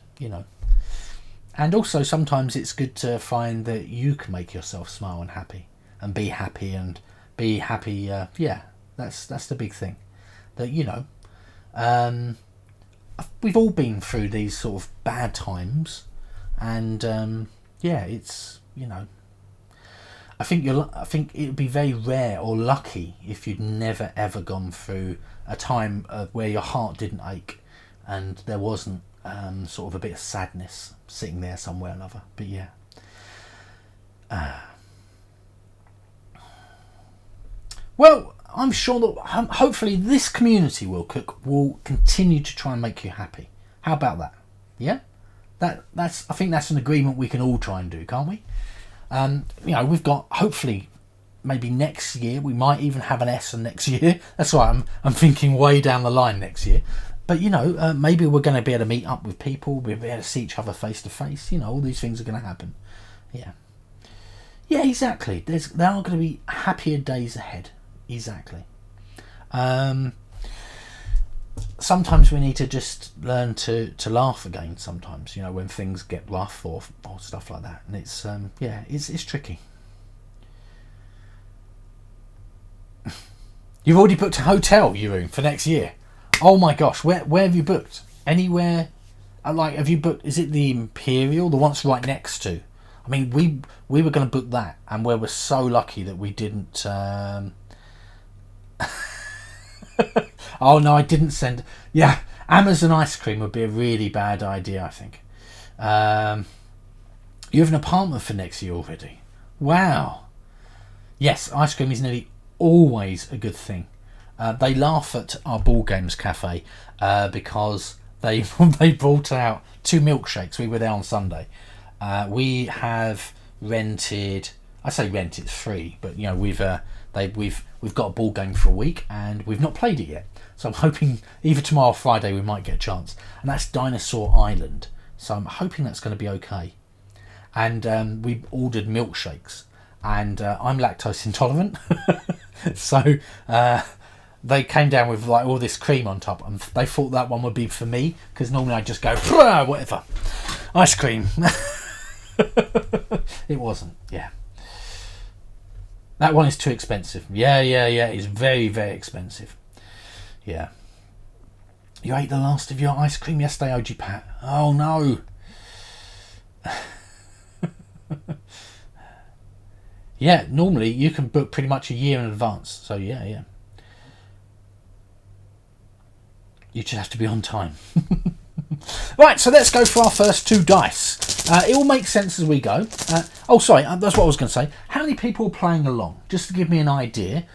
and also sometimes it's good to find that you can make yourself smile and happy and be happy that's the big thing that we've all been through these sort of bad times and it's I think it would be very rare or lucky if you'd never ever gone through a time where your heart didn't ache and there wasn't sort of a bit of sadness sitting there somewhere or another. But yeah. Well, I'm sure that hopefully this community will continue to try and make you happy. How about that? Yeah? I think that's an agreement we can all try and do, can't we? We've got hopefully maybe next year we might even have an Essen next year. That's right, I'm thinking way down the line next year. But maybe we're going to be able to meet up with people. We'll be able to see each other face to face. All these things are going to happen. Yeah, exactly. There are going to be happier days ahead. Exactly. Sometimes we need to just learn to laugh again. Sometimes when things get rough or stuff like that, and it's tricky. You've already booked a hotel, Jeroen, for next year. Oh my gosh, where have you booked? Anywhere? Have you booked? Is it the Imperial, the one that's right next to? I mean, we were going to book that, and we were so lucky that we didn't. Oh no, I didn't send. Yeah, Amazon ice cream would be a really bad idea, I think. You have an apartment for next year already. Wow. Yes, ice cream is nearly always a good thing. They laugh at our ball games cafe because they brought out 2 milkshakes. We were there on Sunday. We have rented. I say rent, it's free, but we've got a ball game for a week and we've not played it yet. So I'm hoping either tomorrow or Friday we might get a chance. And that's Dinosaur Island. So I'm hoping that's going to be okay. And we ordered milkshakes, and I'm lactose intolerant, so. They came down with all this cream on top, and they thought that one would be for me because normally I just go whatever, ice cream. It wasn't. Yeah, that one is too expensive. Yeah. It's very, very expensive. Yeah. You ate the last of your ice cream yesterday, OG Pat. Oh no. Yeah, normally you can book pretty much a year in advance. So yeah. You just have to be on time. Right, so let's go for our first 2 dice. It will make sense as we go. That's what I was going to say. How many people are playing along? Just to give me an idea.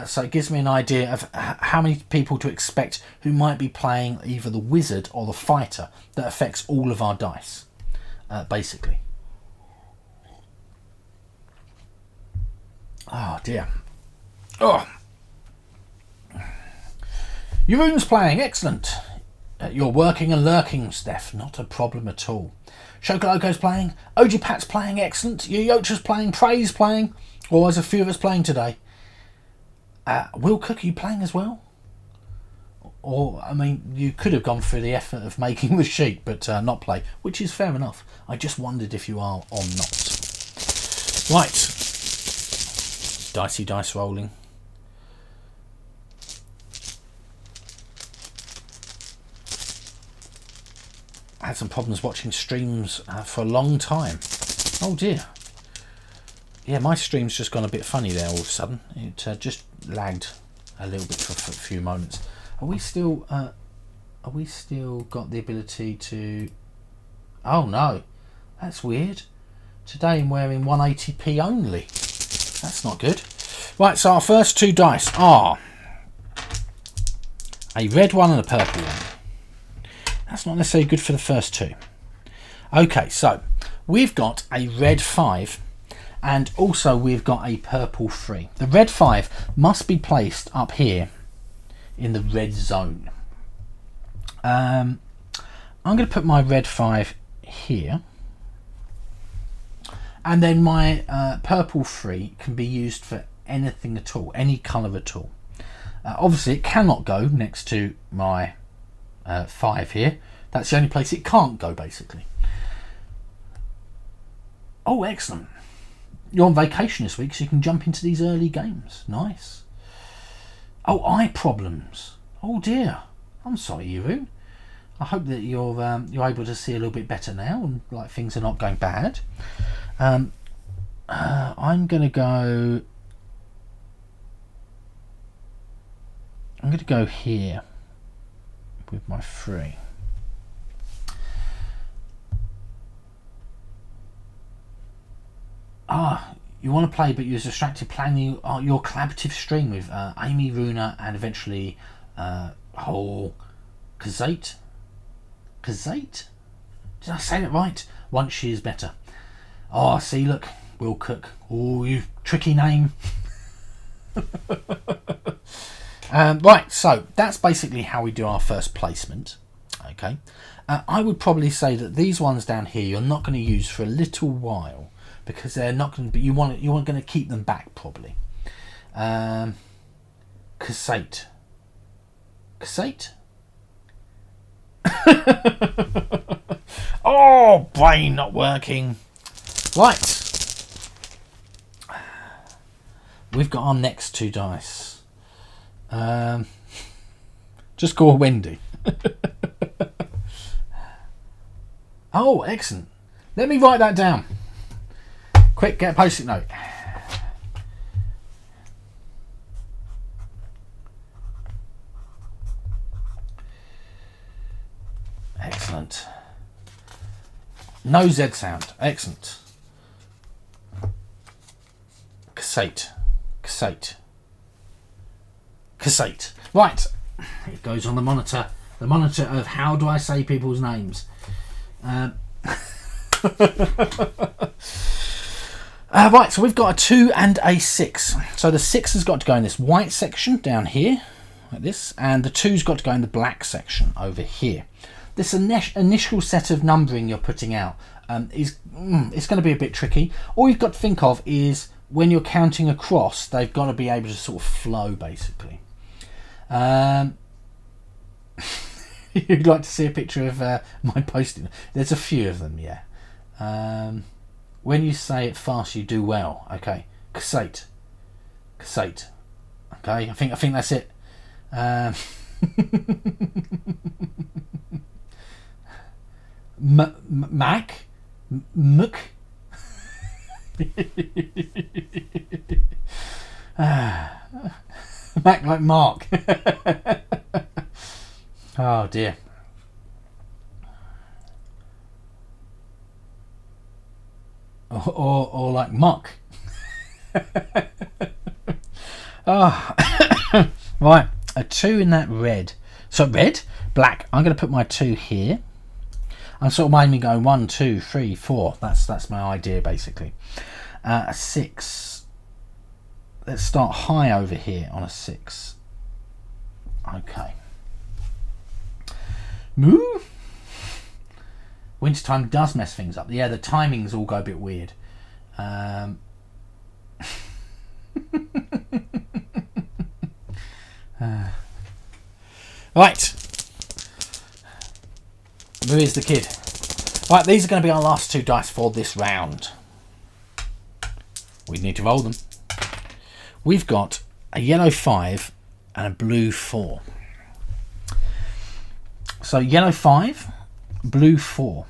So it gives me an idea of how many people to expect who might be playing either the wizard or the fighter. That affects all of our dice, basically. Oh dear. Oh. Jeroen's playing, excellent. You're working and lurking, Steph, not a problem at all. Shokoloko's playing, Ojipat's playing, excellent. Yoyocha's playing, Prey's playing, or there's a few of us playing today. Will Cook, are you playing as well? Or, I mean, you could have gone through the effort of making the sheet, but not play, which is fair enough. I just wondered if you are or not. Right. Dicey dice rolling. I had some problems watching streams for a long time. Oh dear. Yeah, my stream's just gone a bit funny there all of a sudden. It just lagged a little bit for a few moments. Are we still got the ability to... Oh no, that's weird. Today I'm wearing 180p only. That's not good. Right, so our first 2 dice are a red one and a purple one. That's not necessarily good for the first 2. Okay, so we've got a red 5 and also we've got a purple 3. The red 5 must be placed up here in the red zone. I'm going to put my red 5 here. And then my purple 3 can be used for anything at all, any colour at all. Obviously it cannot go next to my 5 here. That's the only place it can't go, basically. Oh, excellent. You're on vacation this week, so you can jump into these early games. Nice. Oh, eye problems. Oh dear. I'm sorry, Jeroen. I hope that you're able to see a little bit better now, and like things are not going bad. I'm going to go here with my 3. You want to play, but you're distracted planning your collaborative stream with Amy, Runa, and eventually Kazate. Kazate? Did I say that right? Once she is better. Oh, see, look, Will Cook. Oh, you tricky name. Right, so that's basically how we do our first placement. Okay, I would probably say that these ones down here you're not going to use for a little while because they're not going to be. You want going to keep them back probably. Cassette. Oh, brain not working. Right, we've got our next 2 dice. Just call Wendy. Oh, excellent. Let me write that down. Quick, get a post-it note. Excellent. No Z sound. Excellent. Cassette. Right. It goes on the monitor. The monitor of how do I say people's names. Right, so we've got a 2 and a 6. So the 6 has got to go in this white section down here, like this, and the 2's got to go in the black section over here. This initial set of numbering you're putting out it's going to be a bit tricky. All you've got to think of is when you're counting across, they've got to be able to sort of flow, basically. You'd like to see a picture of my post-it. There's a few of them, yeah. When you say it fast, you do well. Okay, cassette. Okay, I think that's it. Mac, Muk. Mac like Mark. Oh dear. or like muck. Oh. Right, a 2 in that red. So red, black. I'm going to put my 2 here. I'm sort of minding me going 1, 2, 3, 4. That's my idea basically. A 6. Let's start high over here on a 6. Okay. Moo. Wintertime does mess things up. Yeah, the timings all go a bit weird. Right. Who is the kid? Right, these are going to be our last 2 dice for this round. We need to roll them. We've got a yellow 5 and a blue 4. So yellow 5, blue 4.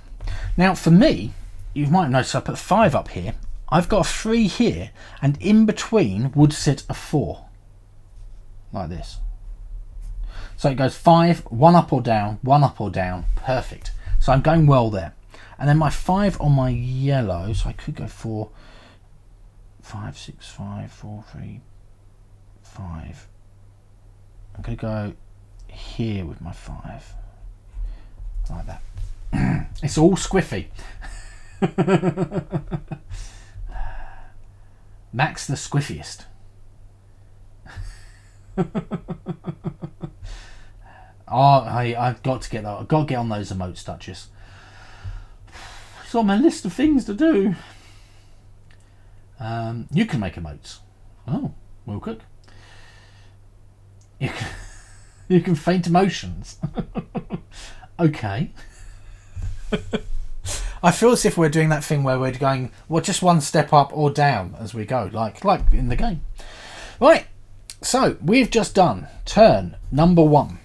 Now for me, you might have noticed I put 5 up here. I've got a 3 here, and in between would sit a 4. Like this. So it goes 5, 1 up or down, 1 up or down. Perfect. So I'm going well there. And then my 5 on my yellow, so I could go 4, 5, 6, 5, 4, 3, 5. I'm going to go here with my 5. Like that. It's all squiffy. Max the squiffiest. I've got to get that. I've got to get on those emotes, Duchess. It's on my list of things to do. You can make emotes. Oh, well, cook. You can faint emotions. Okay. I feel as if we're doing that thing where we're going, well, just one step up or down as we go, like in the game. Right. So we've just done turn number 1.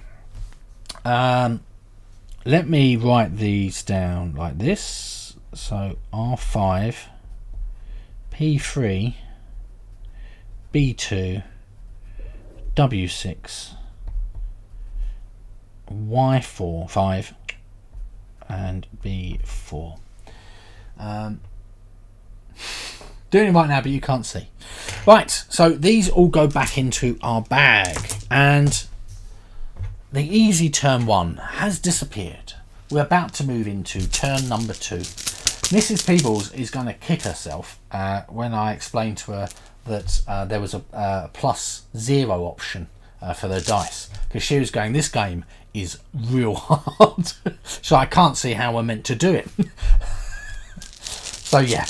Let me write these down like this. So R5, P3, B2, W6, Y4, 5, and B4. Doing it right now, but you can't see. Right, so these all go back into our bag, and the easy turn 1 has disappeared. We're about to move into turn number 2. Mrs. Peebles is going to kick herself when I explained to her that there was a +0 option for the dice, because she was going, this game is real hard. So I can't see how we're meant to do it. So yeah.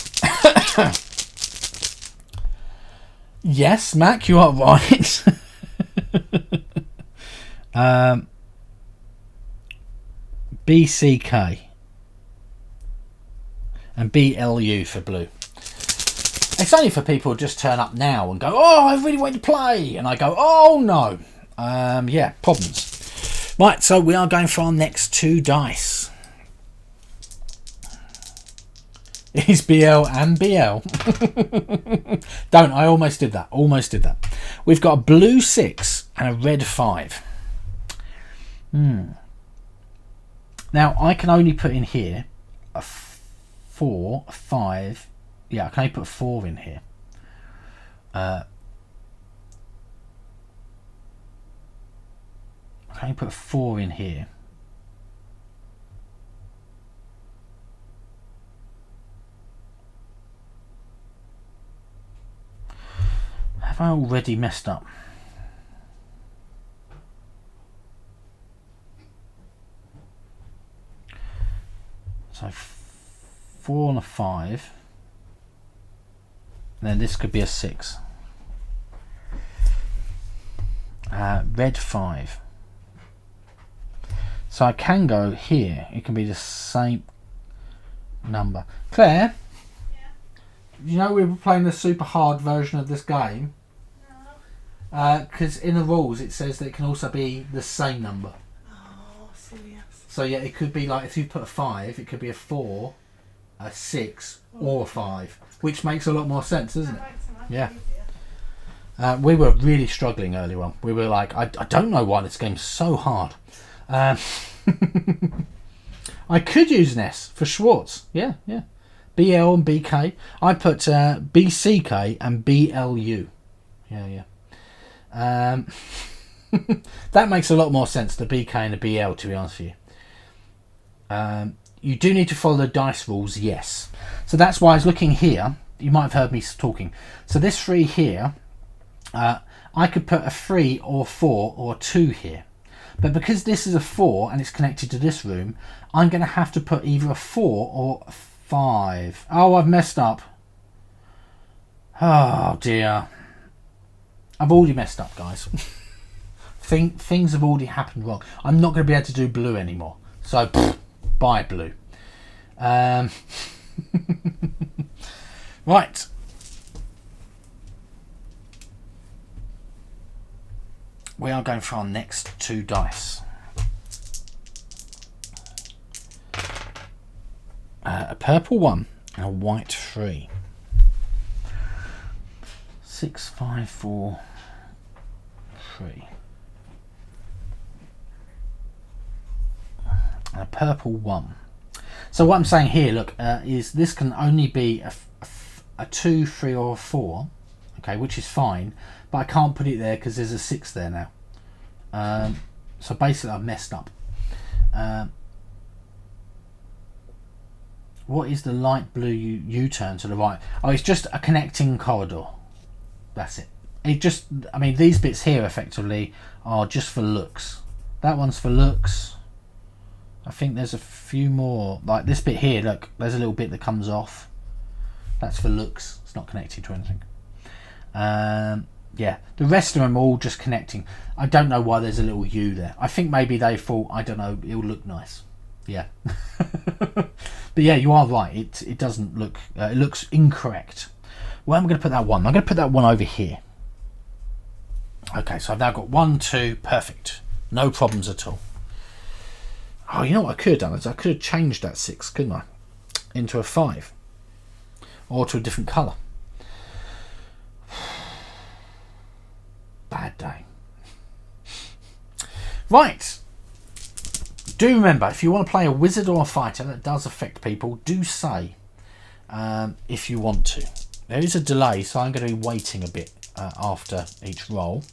Yes, Mac, you are right. BCK and BLU for blue. It's only for people who just turn up now and go, oh, I really want to play, and I go, oh no. Yeah, problems. Right, so we are going for our next 2 dice. Is BL and BL. Don't, I almost did that. We've got a blue 6 and a red 5. Now I can only put in here a 4, a 5. Yeah, I can only put a 4 in here. I can only put a 4 in here. Have I already messed up? So 4 and a 5. And then this could be a 6. Red 5. So I can go here. It can be the same number. Claire? Yeah. You know we were playing the super hard version of this game? No. Because in the rules it says that it can also be the same number. Oh, silly us. So yeah, it could be like, if you put a 5, it could be a 4, a 6, or a 5, which makes a lot more sense, doesn't it? Yeah. We were really struggling earlier on. We were like, I don't know why this game's so hard. I could use NES for Schwartz. Yeah. BL and BK. I put BCK and BLU. Yeah. That makes a lot more sense, the BK and the BL, to be honest with you. You do need to follow the dice rules, yes. So that's why I was looking here. You might have heard me talking. So this 3 here, I could put a 3 or 4 or 2 here. But because this is a 4 and it's connected to this room, I'm going to have to put either a 4 or a 5. Oh, I've messed up. Oh, dear. I've already messed up, guys. Things have already happened wrong. I'm not going to be able to do blue anymore. So, bye, blue. Right. We are going for our next 2 dice. A purple 1 and a white 3. 6, 5, 4, 3. And a purple 1. So what I'm saying here, look, is this can only be a 2, 3 or a 4, okay, which is fine, but I can't put it there because there's a 6 there now. So basically I've messed up. What is the light blue U-turn to the right? Oh, it's just a connecting corridor. That's it. I mean, these bits here effectively are just for looks. That one's for looks. I think there's a few more, like this bit here, look, there's a little bit that comes off. That's for looks. It's not connected to anything. Yeah, the rest of them are all just connecting. I don't know why there's a little U there. I think maybe they thought, I don't know, it'll look nice. Yeah. But yeah, you are right. It doesn't look, it looks incorrect. Where am I going to put that 1? I'm going to put that 1 over here. Okay, so I've now got 1, 2, perfect. No problems at all. Oh, you know what I could have done is I could have changed that 6, couldn't I? Into a 5. Or to a different colour. Bad day. Right. Do remember, if you want to play a wizard or a fighter that does affect people, do say if you want to. There is a delay, so I'm going to be waiting a bit after each roll.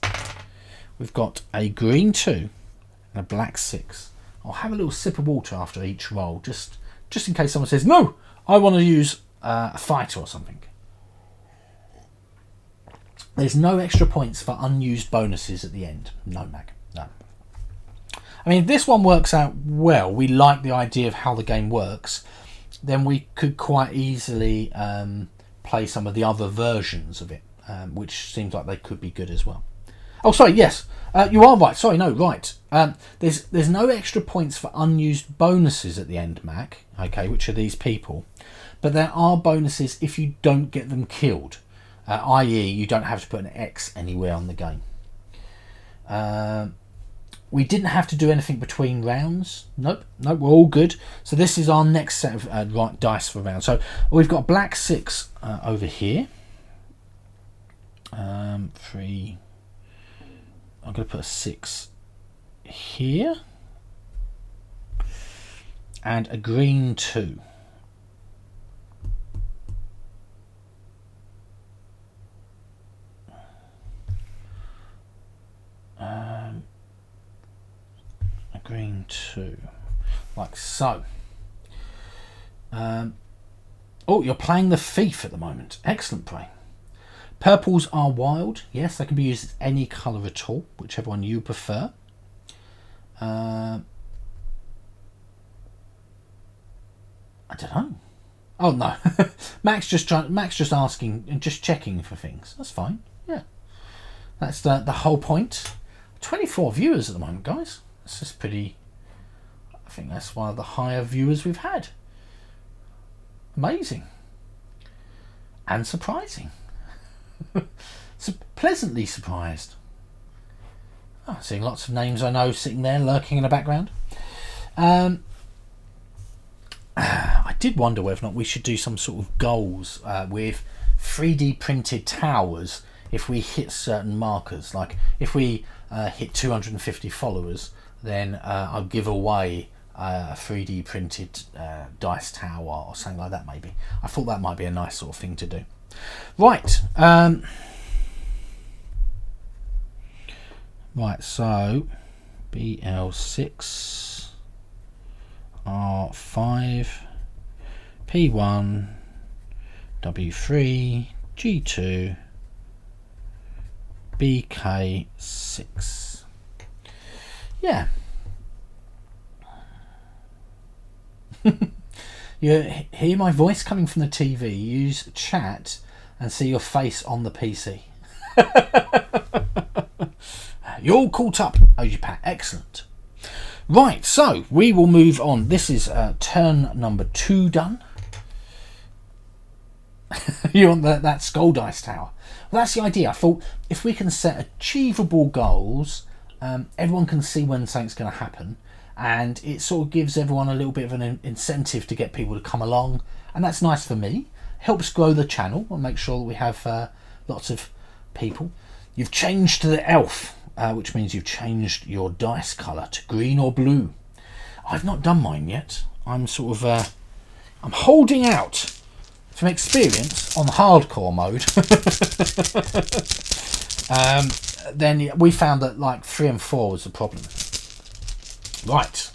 We've got a green 2 and a black 6. I'll have a little sip of water after each roll, just in case someone says, no, I want to use a fighter or something. There's no extra points for unused bonuses at the end. No, Mag. No. I mean, if this one works out well, we like the idea of how the game works, then we could quite easily play some of the other versions of it, which seems like they could be good as well. Oh, sorry, yes, you are right. Sorry, no, right. There's no extra points for unused bonuses at the end, Mac, okay, which are these people. But there are bonuses if you don't get them killed, i.e. you don't have to put an X anywhere on the game. We didn't have to do anything between rounds. Nope, we're all good. So this is our next set of dice for round. So we've got black 6 over here. 3. I'm going to put a 6 here. And a green 2. A green 2. Like so. Oh, you're playing the thief at the moment. Excellent play. Purples are wild. Yes, they can be used as any colour at all, whichever one you prefer. I don't know. Oh no, Max just asking and just checking for things. That's fine. Yeah, that's the whole point. 24 viewers at the moment, guys. That's just pretty. I think that's one of the higher viewers we've had. Amazing and surprising. Pleasantly surprised. Oh, seeing lots of names I know sitting there lurking in the background. I did wonder whether or not we should do some sort of goals with 3D printed towers if we hit certain markers. Like if we hit 250 followers, then I'll give away a 3D printed dice tower or something like that. Maybe I thought that might be a nice sort of thing to do. Right. Right. So BL6 R5 P1 W3 G2 BK6. Yeah. You hear my voice coming from the TV. Use chat and see your face on the PC. You're all caught up, Ojipat. Excellent. Right, so we will move on. This is turn number 2 done. You want that skull dice tower? Well, that's the idea. I thought if we can set achievable goals, everyone can see when something's going to happen, and it sort of gives everyone a little bit of an incentive to get people to come along, and that's nice for me. Helps grow the channel and make sure that we have lots of people. You've changed to the elf, which means you've changed your dice colour to green or blue. I've not done mine yet. I'm sort of I'm holding out from experience on hardcore mode. Then we found that like 3 and 4 was the problem. Right,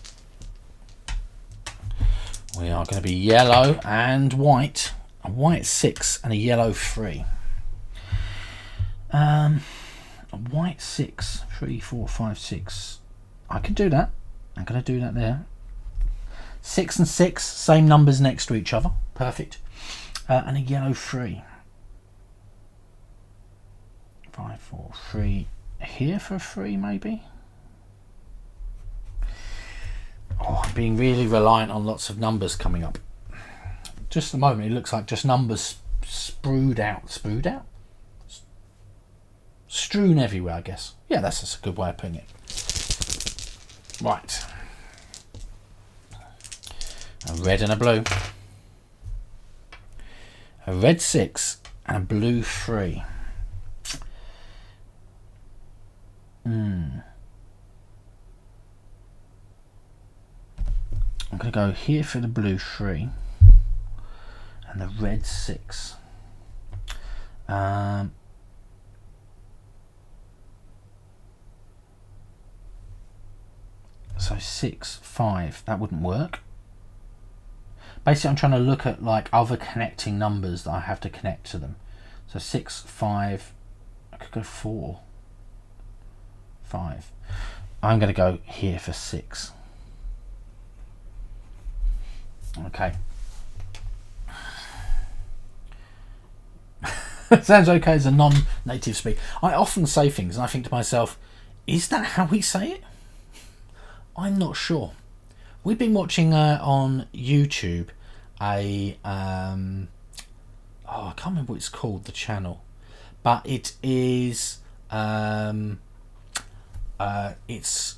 we are going to be yellow and white. A white 6 and a yellow 3. A white 6, 3, 4, 5, 6. I can do that. I'm going to do that there. 6 and 6, same numbers next to each other. Perfect. And a yellow 3. 5, 4, 3. Here for a 3, maybe. Oh, I'm being really reliant on lots of numbers coming up. Just at the moment, it looks like just numbers strewn everywhere, I guess. Yeah, that's a good way of putting it. Right. A red and a blue. A red 6 and a blue 3. I'm going to go here for the blue 3 and the red 6. So 6, 5, that wouldn't work. Basically, I'm trying to look at like other connecting numbers that I have to connect to them. So 6, 5, I could go 4, 5. I'm going to go here for 6. Okay. Sounds okay as a non-native speaker. I often say things and I think to myself, is that how we say it? I'm not sure. We've been watching on YouTube I can't remember what it's called, the channel, but it is it's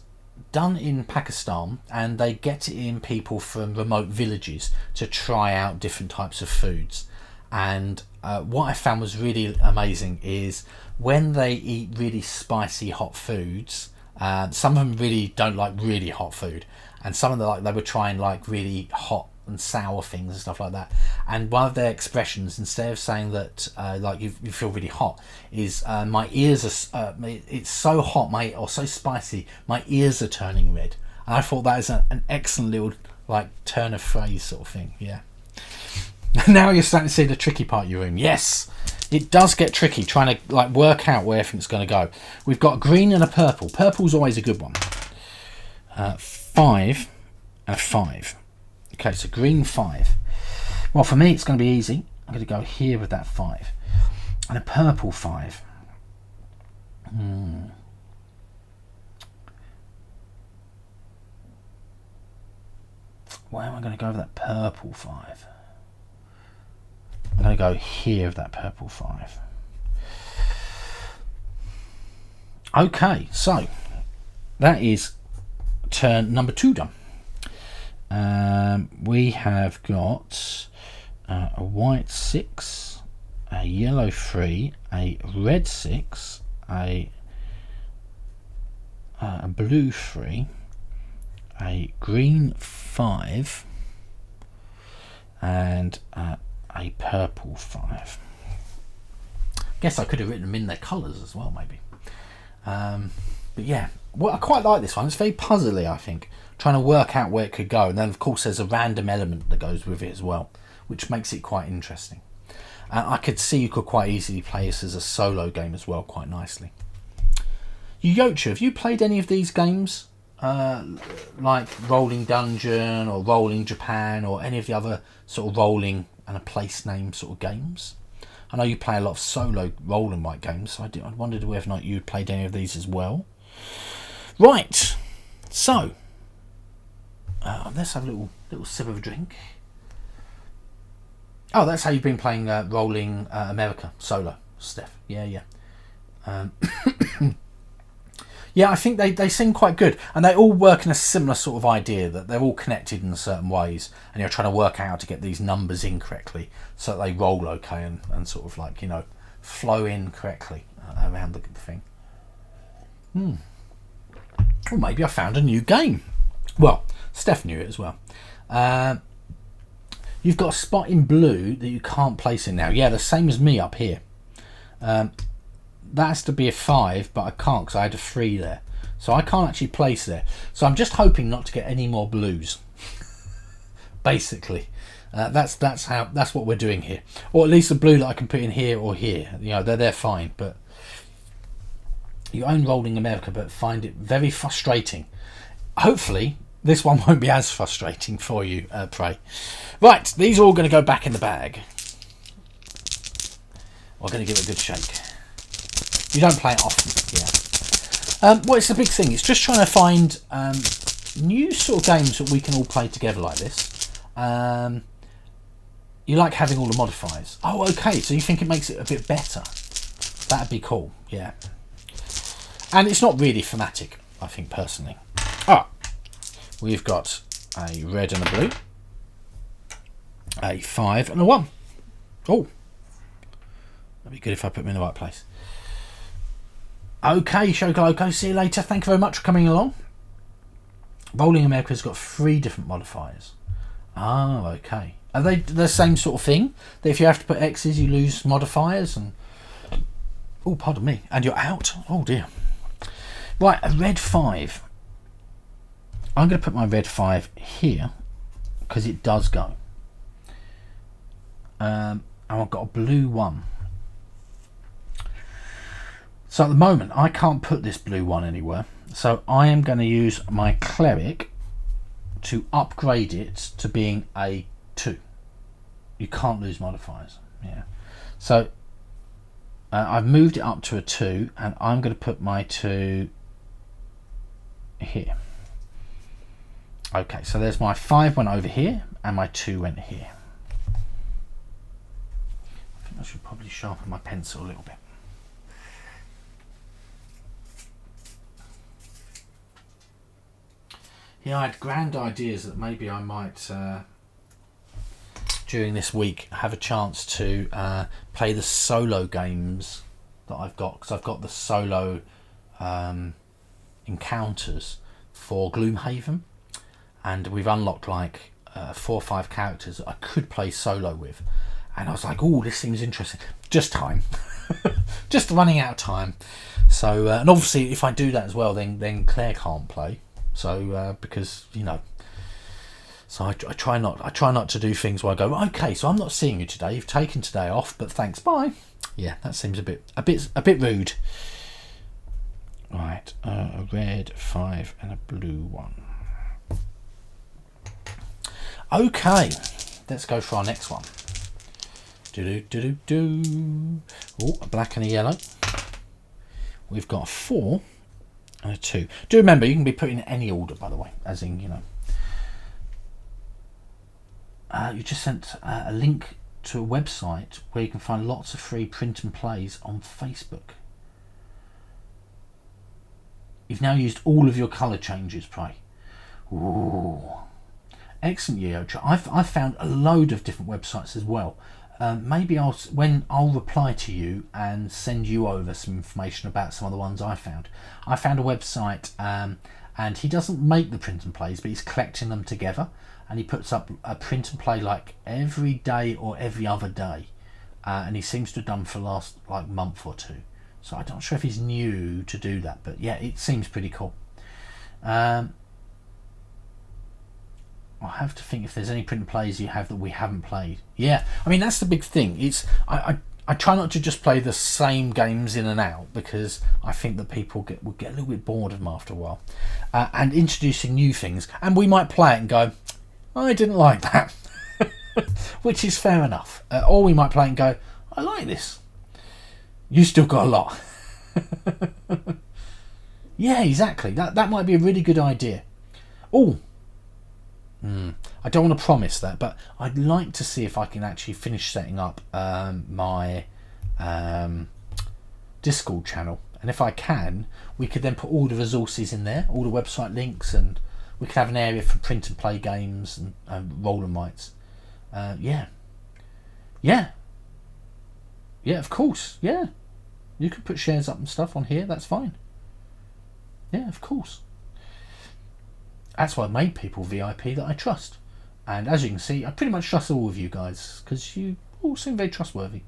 done in Pakistan, and they get in people from remote villages to try out different types of foods. And what I found was really amazing is when they eat really spicy hot foods, some of them really don't like really hot food, and some of them they were trying like really hot and sour things and stuff like that. And one of their expressions, instead of saying that like you feel really hot, is my ears are it's so hot, or so spicy, my ears are turning red. And I thought that is an excellent little like turn of phrase sort of thing. Yeah. Now you're starting to see the tricky part of your room. Yes, it does get tricky trying to like work out where everything's going to go. We've got a green and a purple. Purple's always a good one. 5 and a 5. Okay, so green 5. Well, for me, it's going to be easy. I'm going to go here with that 5. And a purple 5. Where am I going to go with that purple 5? I'm going to go here with that purple 5. Okay, so that is turn number 2 done. We have got a white 6, a yellow 3, a red 6, a blue 3, a green 5 and a purple 5. Guess I could have written them in their colours as well, maybe. But yeah, well, I quite like this one. It's very puzzly, I think, trying to work out where it could go. And then, of course, there's a random element that goes with it as well, which makes it quite interesting. I could see you could quite easily play this as a solo game as well, quite nicely. Yocha, have you played any of these games? Like Rolling Dungeon or Rolling Japan or any of the other sort of rolling and a place name sort of games? I know you play a lot of solo roll and write games, so I wondered whether or not you'd played any of these as well. Right, so let's have a little sip of a drink. Oh, that's how you've been playing Rolling America solo, Steph. Yeah. Yeah, I think they seem quite good, and they all work in a similar sort of idea that they're all connected in certain ways, and you're trying to work out how to get these numbers in correctly so that they roll okay and sort of like, you know, flow in correctly around the thing. Or maybe I found a new game. Well, Steph knew it as well. You've got a spot in blue that you can't place in now. Yeah, the same as me up here. That has to be a 5, but I can't because I had a 3 there. So I can't actually place there. So I'm just hoping not to get any more blues. Basically. That's what we're doing here. Or at least the blue that I can put in here or here. You know, they're fine. But you own Rolling America, but find it very frustrating. Hopefully, this one won't be as frustrating for you, Prey. Right, these are all going to go back in the bag. We're going to give it a good shake. You don't play it often, yeah. Well, it's a big thing. It's just trying to find new sort of games that we can all play together like this. You like having all the modifiers. Oh, okay, so you think it makes it a bit better. That'd be cool, yeah. And it's not really thematic, I think, personally. Ah, we've got a red and a blue. A 5 and a 1. Oh, that'd be good if I put them in the right place. Okay, Shokoloco, see you later. Thank you very much for coming along. Rolling America's got 3 different modifiers. Oh, okay. Are they the same sort of thing? That if you have to put X's, you lose modifiers? And oh, pardon me. And you're out? Oh, dear. Right, a red 5. I'm going to put my red 5 here because it does go. And I've got a blue 1. So at the moment, I can't put this blue 1 anywhere. So I am going to use my cleric to upgrade it to being a 2. You can't lose modifiers. Yeah. So I've moved it up to a 2, and I'm going to put my 2 here. Okay, so there's my 5 went over here, and my 2 went here. I think I should probably sharpen my pencil a little bit. Yeah, I had grand ideas that maybe I might, during this week, have a chance to play the solo games that I've got. Because I've got the solo encounters for Gloomhaven. And we've unlocked like 4 or 5 characters that I could play solo with. And I was like, oh, this seems interesting. Just time. Just running out of time. So, and obviously if I do that as well, then Claire can't play. So because, you know, so I try not to do things where I go, okay, so I'm not seeing you today, you've taken today off, but thanks, bye. Yeah, that seems a bit rude. Right, a red 5 and a blue 1. Okay, let's go for our next one. Oh, a black and a yellow. We've got a 4 and a 2. Do remember, you can be put in any order, by the way, as in, you know. You just sent a link to a website where you can find lots of free print and plays on Facebook. You've now used all of your colour changes, Prey. Ooh. Excellent, Yocha. I've found a load of different websites as well. Maybe I'll reply to you and send you over some information about some of the ones I found. I found a website and he doesn't make the print and plays, but he's collecting them together, and he puts up a print and play like every day or every other day, and he seems to have done for the last like month or two. So I'm not sure if he's new to do that, but yeah, it seems pretty cool. I have to think if there's any print and plays you have that we haven't played. Yeah, I mean that's the big thing. It's I try not to just play the same games in and out, because I think that people will get a little bit bored of them after a while, and introducing new things, and we might play it and go, I didn't like that, which is fair enough, or we might play it and go, I like this. You still got a lot. Yeah, exactly. That might be a really good idea. Oh, I don't want to promise that, but I'd like to see if I can actually finish setting up my Discord channel, and if I can, we could then put all the resources in there, all the website links, and we could have an area for print and play games and roll and writes. Yeah, of course. Yeah, you could put shares up and stuff on here. That's fine. Yeah, of course. That's why I made people VIP that I trust. And as you can see, I pretty much trust all of you guys, because you all seem very trustworthy.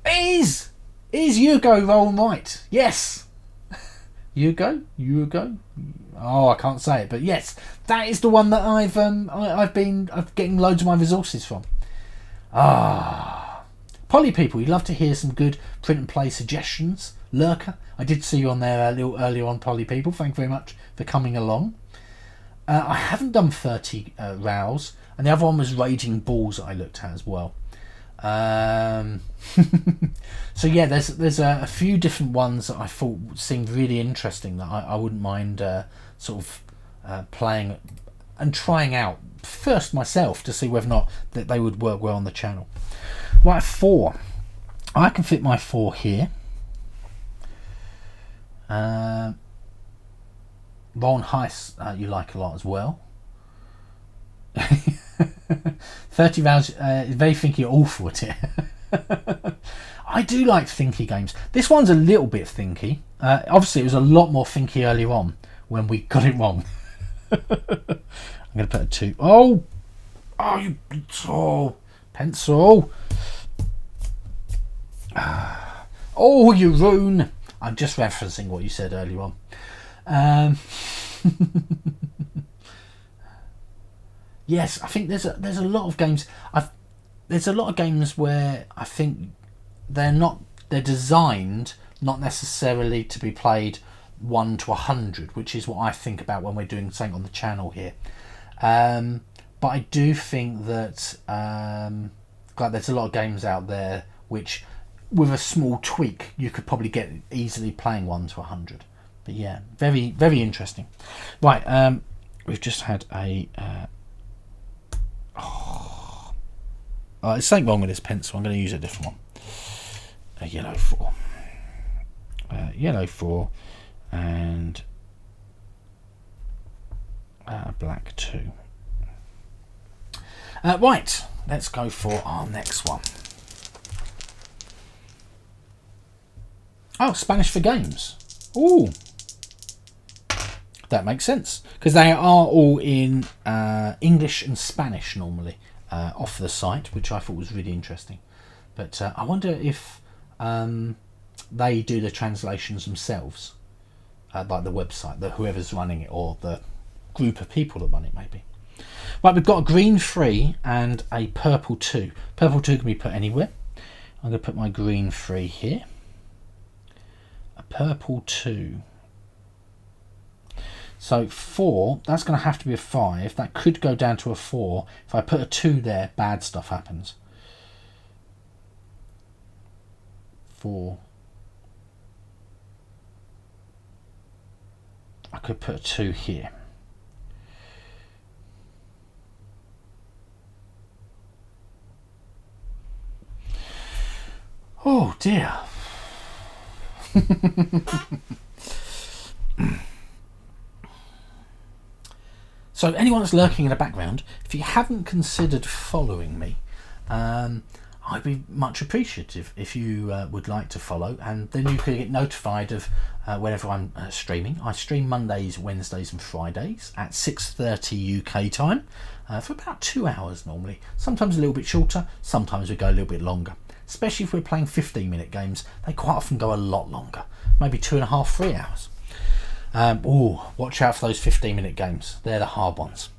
Is Hugo Roll and Write? Yes! Hugo? Oh, I can't say it, but yes, that is the one that I've been getting loads of my resources from. Polly people, you'd love to hear some good print and play suggestions. Lurker, I did see you on there a little earlier on, Polly people. Thank you very much for coming along. I haven't done 30 rows, and the other one was Raging Balls that I looked at as well. So yeah, there's a few different ones that I thought seemed really interesting that I wouldn't mind playing and trying out first myself to see whether or not that they would work well on the channel. Right, 4. I can fit my 4 here. Ron Heiss, you like a lot as well. 30 rounds, very thinky, awful at it. I do like thinky games. This one's a little bit thinky. Obviously, it was a lot more thinky earlier on when we got it wrong. I'm going to put a 2. Oh, you pencil. Oh, you ruin. I'm just referencing what you said earlier on. Yes, I think there's a lot of games. There's a lot of games where I think they're designed not necessarily to be played 1 to 100, which is what I think about when we're doing something on the channel here. But I do think that there's a lot of games out there which, with a small tweak, you could probably get easily playing 1 to 100. But yeah, very, very interesting. Right, we've just had a... there's something wrong with this pencil. I'm going to use a different one. A yellow 4. Yellow 4 and a black 2. Right, let's go for our next one. Oh, Spanish for Games. Ooh. That makes sense, because they are all in English and Spanish normally off the site, which I thought was really interesting. But I wonder if they do the translations themselves, like the website, whoever's running it, or the group of people that run it, maybe. Right, we've got a green 3 and a purple 2. Purple 2 can be put anywhere. I'm going to put my green 3 here. A purple 2. So 4, that's going to have to be a 5. That could go down to a 4. If I put a 2 there, bad stuff happens. 4. I could put a 2 here. Oh dear. So anyone that's lurking in the background, if you haven't considered following me, I I'd be much appreciative if you would like to follow, and then you can get notified of whenever I'm streaming. I stream Mondays, Wednesdays and Fridays at 6:30 UK time for about 2 hours normally, sometimes a little bit shorter, sometimes we go a little bit longer. Especially if we're playing 15-minute games, they quite often go a lot longer, maybe 2.5, 3 hours. Watch out for those 15-minute games, they're the hard ones.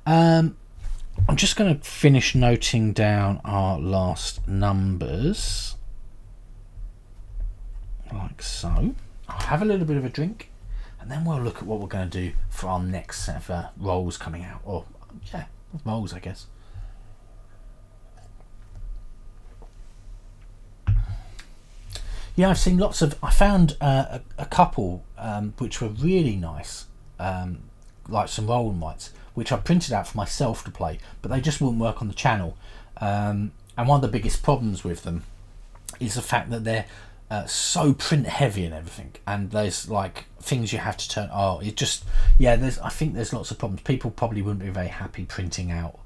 I'm just going to finish noting down our last numbers, like so. I'll have a little bit of a drink, and then we'll look at what we're going to do for our next set of rolls coming out. Or, yeah, rolls, I guess. Yeah, I've seen lots of... I found a couple which were really nice, like some roll and writes, which I printed out for myself to play, but they just wouldn't work on the channel. And one of the biggest problems with them is the fact that they're so print heavy and everything, and there's like things you have to turn. I think there's lots of problems. People probably wouldn't be very happy printing out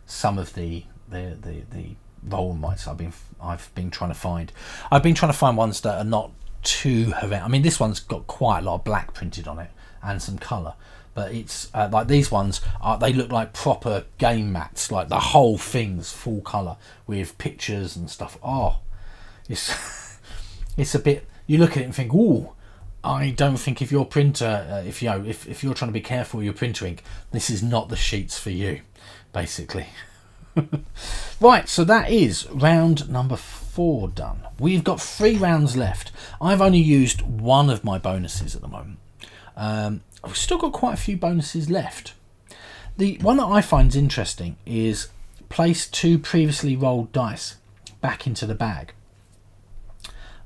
some of the roll mites I've been trying to find. I've been trying to find ones that are not too horrendous. I mean, this one's got quite a lot of black printed on it and some colour, but it's like these ones they look like proper game mats, like the whole thing's full colour with pictures and stuff. It's a bit, you look at it and think, I don't think if your printer if you're trying to be careful with your printer ink, this is not the sheets for you, basically. Right, so that is round number 4 done. We've got 3 rounds left. I've only used one of my bonuses at the moment. I've still got quite a few bonuses left. The one that I find interesting is place 2 previously rolled dice back into the bag.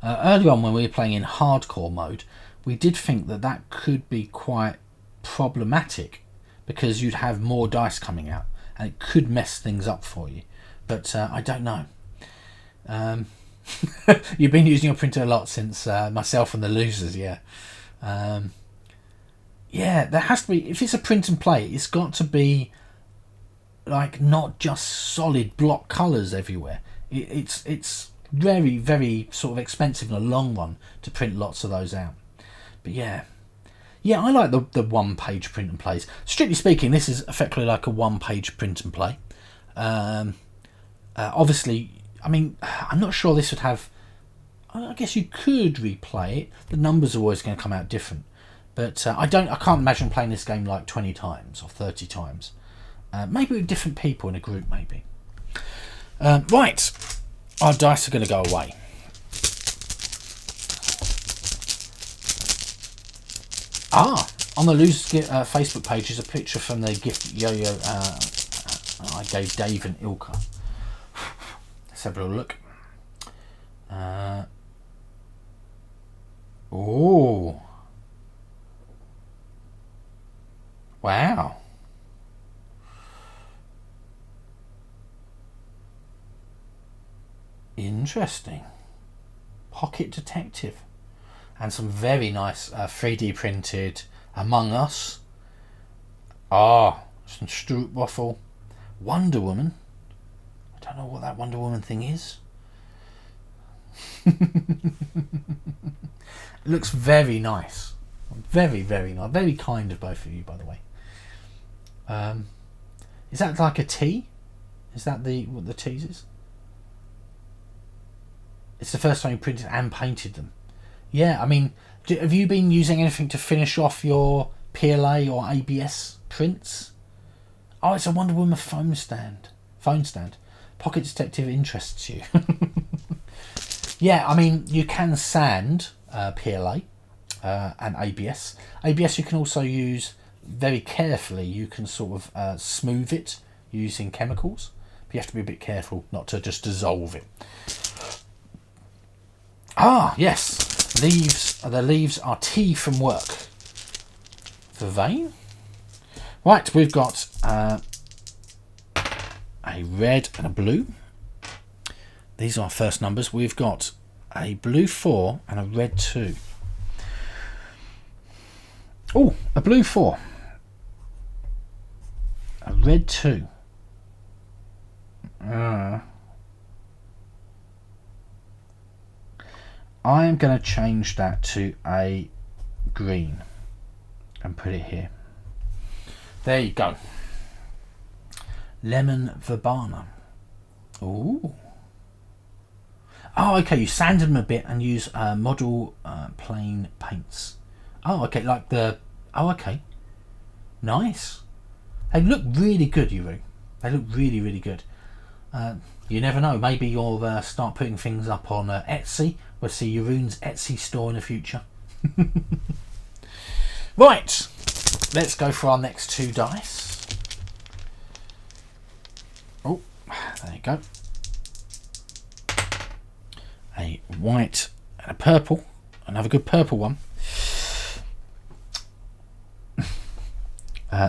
Earlier on, when we were playing in hardcore mode, we did think that could be quite problematic because you'd have more dice coming out and it could mess things up for you. But I don't know. You've been using your printer a lot since myself and the losers, yeah. There has to be, if it's a print and play, it's got to be like not just solid block colours everywhere. It's very, very sort of expensive in the long run to print lots of those out. But yeah, I like the 1-page print and plays. Strictly speaking, this is effectively like a 1-page print and play. Obviously, I mean, I'm not sure this would have... I guess you could replay it. The numbers are always going to come out different. But I can't imagine playing this game like 20 times or 30 times. Maybe with different people in a group, maybe. Right, our dice are going to go away. On the Losers Facebook page is a picture from the gift yo-yo I gave Dave and Ilka. Let's have a little look. Wow. Interesting. Pocket Detective. And some very nice 3D printed Among Us. Some Stroopwafel. Wonder Woman. I don't know what that Wonder Woman thing is. It looks very nice. Very, very nice. Very kind of both of you, by the way. Is that like a T? Is that what the T's is? It's the first time you printed and painted them. Yeah, I mean, have you been using anything to finish off your PLA or ABS prints? Oh, it's a Wonder Woman phone stand. Pocket Detective interests you. Yeah, I mean, you can sand PLA and ABS. ABS you can also use very carefully. You can sort of smooth it using chemicals. But you have to be a bit careful not to just dissolve it. Yes. Leaves. The leaves are tea from work. For Vane. Right, we've got a red and a blue. These are our first numbers. We've got a blue 4 and a red 2. A blue 4. A red 2. I'm going to change that to a green and put it here. There you go. Lemon verbena. Ooh. Oh, okay. You sanded them a bit and use model plain paints. Oh, okay. Like the. Oh, okay. Nice. They look really good, Yuru. They look really, really good. You never know. Maybe you'll start putting things up on Etsy. We'll see Jeroen's Etsy store in the future. Right. Let's go for our next 2 dice. Oh, there you go. A white and a purple. Another good purple one.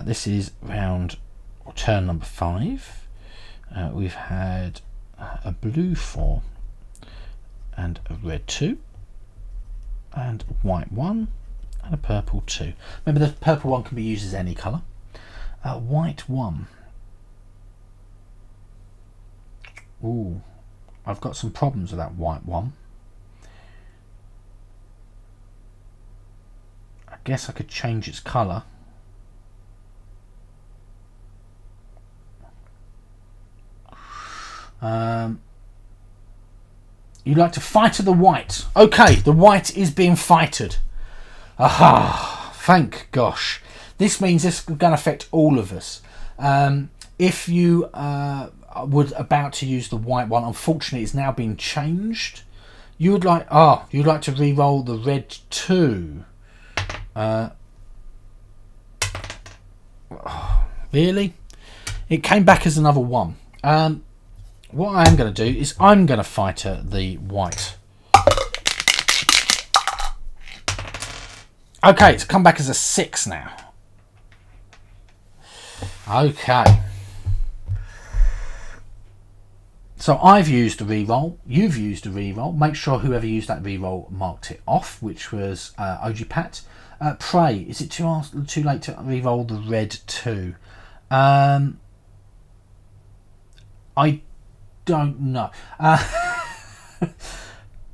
This is round or turn number 5. We've had a blue 4 and a red 2 and a white 1 and a purple 2. Remember, the purple one can be used as any colour. White 1. Ooh, I've got some problems with that white 1. I guess I could change its colour. You'd like to fight the white. Okay, the white is being fighted. Aha, thank gosh. This means this is going to affect all of us. If you were about to use the white one, unfortunately it's now been changed. You'd like to re-roll the red 2. Really? It came back as another 1. What I am going to do is I'm going to fight the white. Okay, it's come back as a 6 now. Okay. So I've used a reroll. You've used a reroll. Make sure whoever used that reroll marked it off, which was OG Pat. Pray, is it too late to reroll the red 2? I don't know.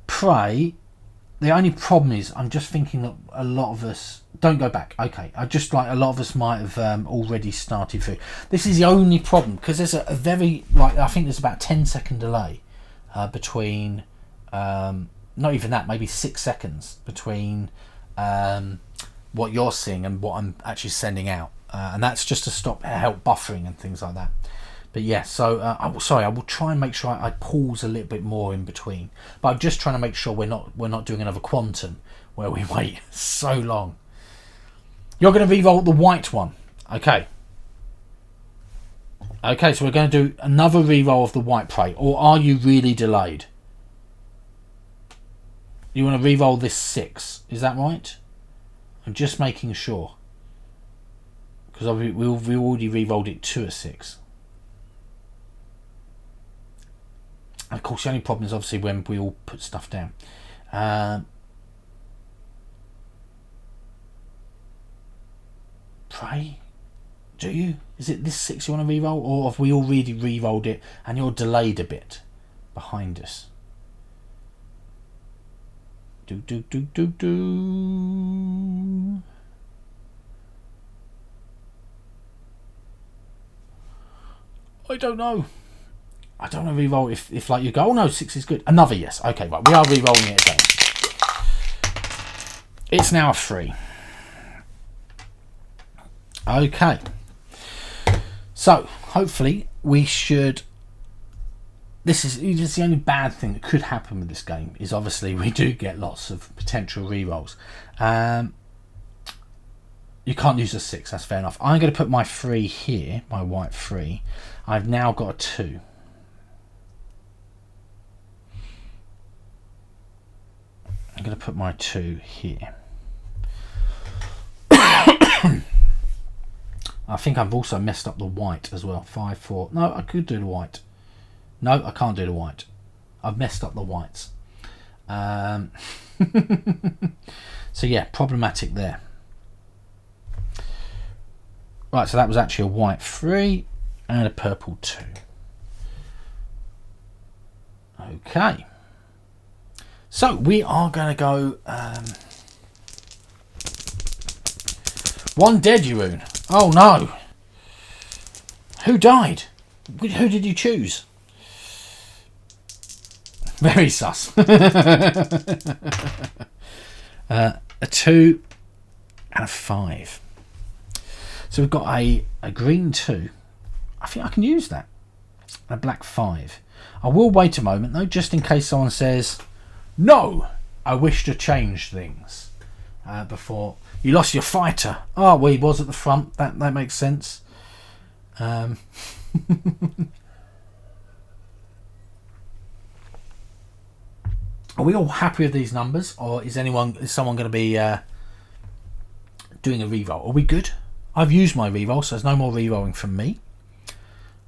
Pray, the only problem is I'm just thinking that a lot of us don't go back. Okay, I just like a lot of us might have already started through. This is the only problem because there's a very I think there's about 10-second delay between not even that, maybe 6 seconds between what you're seeing and what I'm actually sending out, and that's just to help buffering and things like that. But yeah, so I will try and make sure I pause a little bit more in between. But I'm just trying to make sure we're not doing another quantum where we wait so long. You're going to re-roll the white one, okay? Okay, so we're going to do another re-roll of the white prey, or are you really delayed? You want to re-roll this 6, is that right? I'm just making sure because we already re-rolled it to a 6. And of course, the only problem is obviously when we all put stuff down. Pray, do you? Is it this 6 you want to re-roll, or have we already re-rolled it and you're delayed a bit behind us? Do. I don't know. I don't want to re-roll if like you go, oh no, 6 is good. Another yes. Okay, right, we are re-rolling it again. It's now a 3. Okay. So, hopefully we should... This is the only bad thing that could happen with this game, is obviously we do get lots of potential re-rolls. You can't use a 6, that's fair enough. I'm going to put my 3 here, my white 3. I've now got a 2. I'm going to put my 2 here. I think I've also messed up the white as well. 5, 4. No, I could do the white. No, I can't do the white. I've messed up the whites. So yeah, problematic there. Right, so that was actually a white 3 and a purple 2. Okay. So we are going to go one dead, Jeroen. Oh no. Who died? Who did you choose? Very sus. A 2 and a 5. So we've got a green 2. I think I can use that. A black 5. I will wait a moment though, just in case someone says, no, I wish to change things. Before you lost your fighter. Oh, well, he was at the front. That makes sense. Are we all happy with these numbers, or is someone going to be doing a reroll? Are we good? I've used my reroll, so there's no more rerolling from me.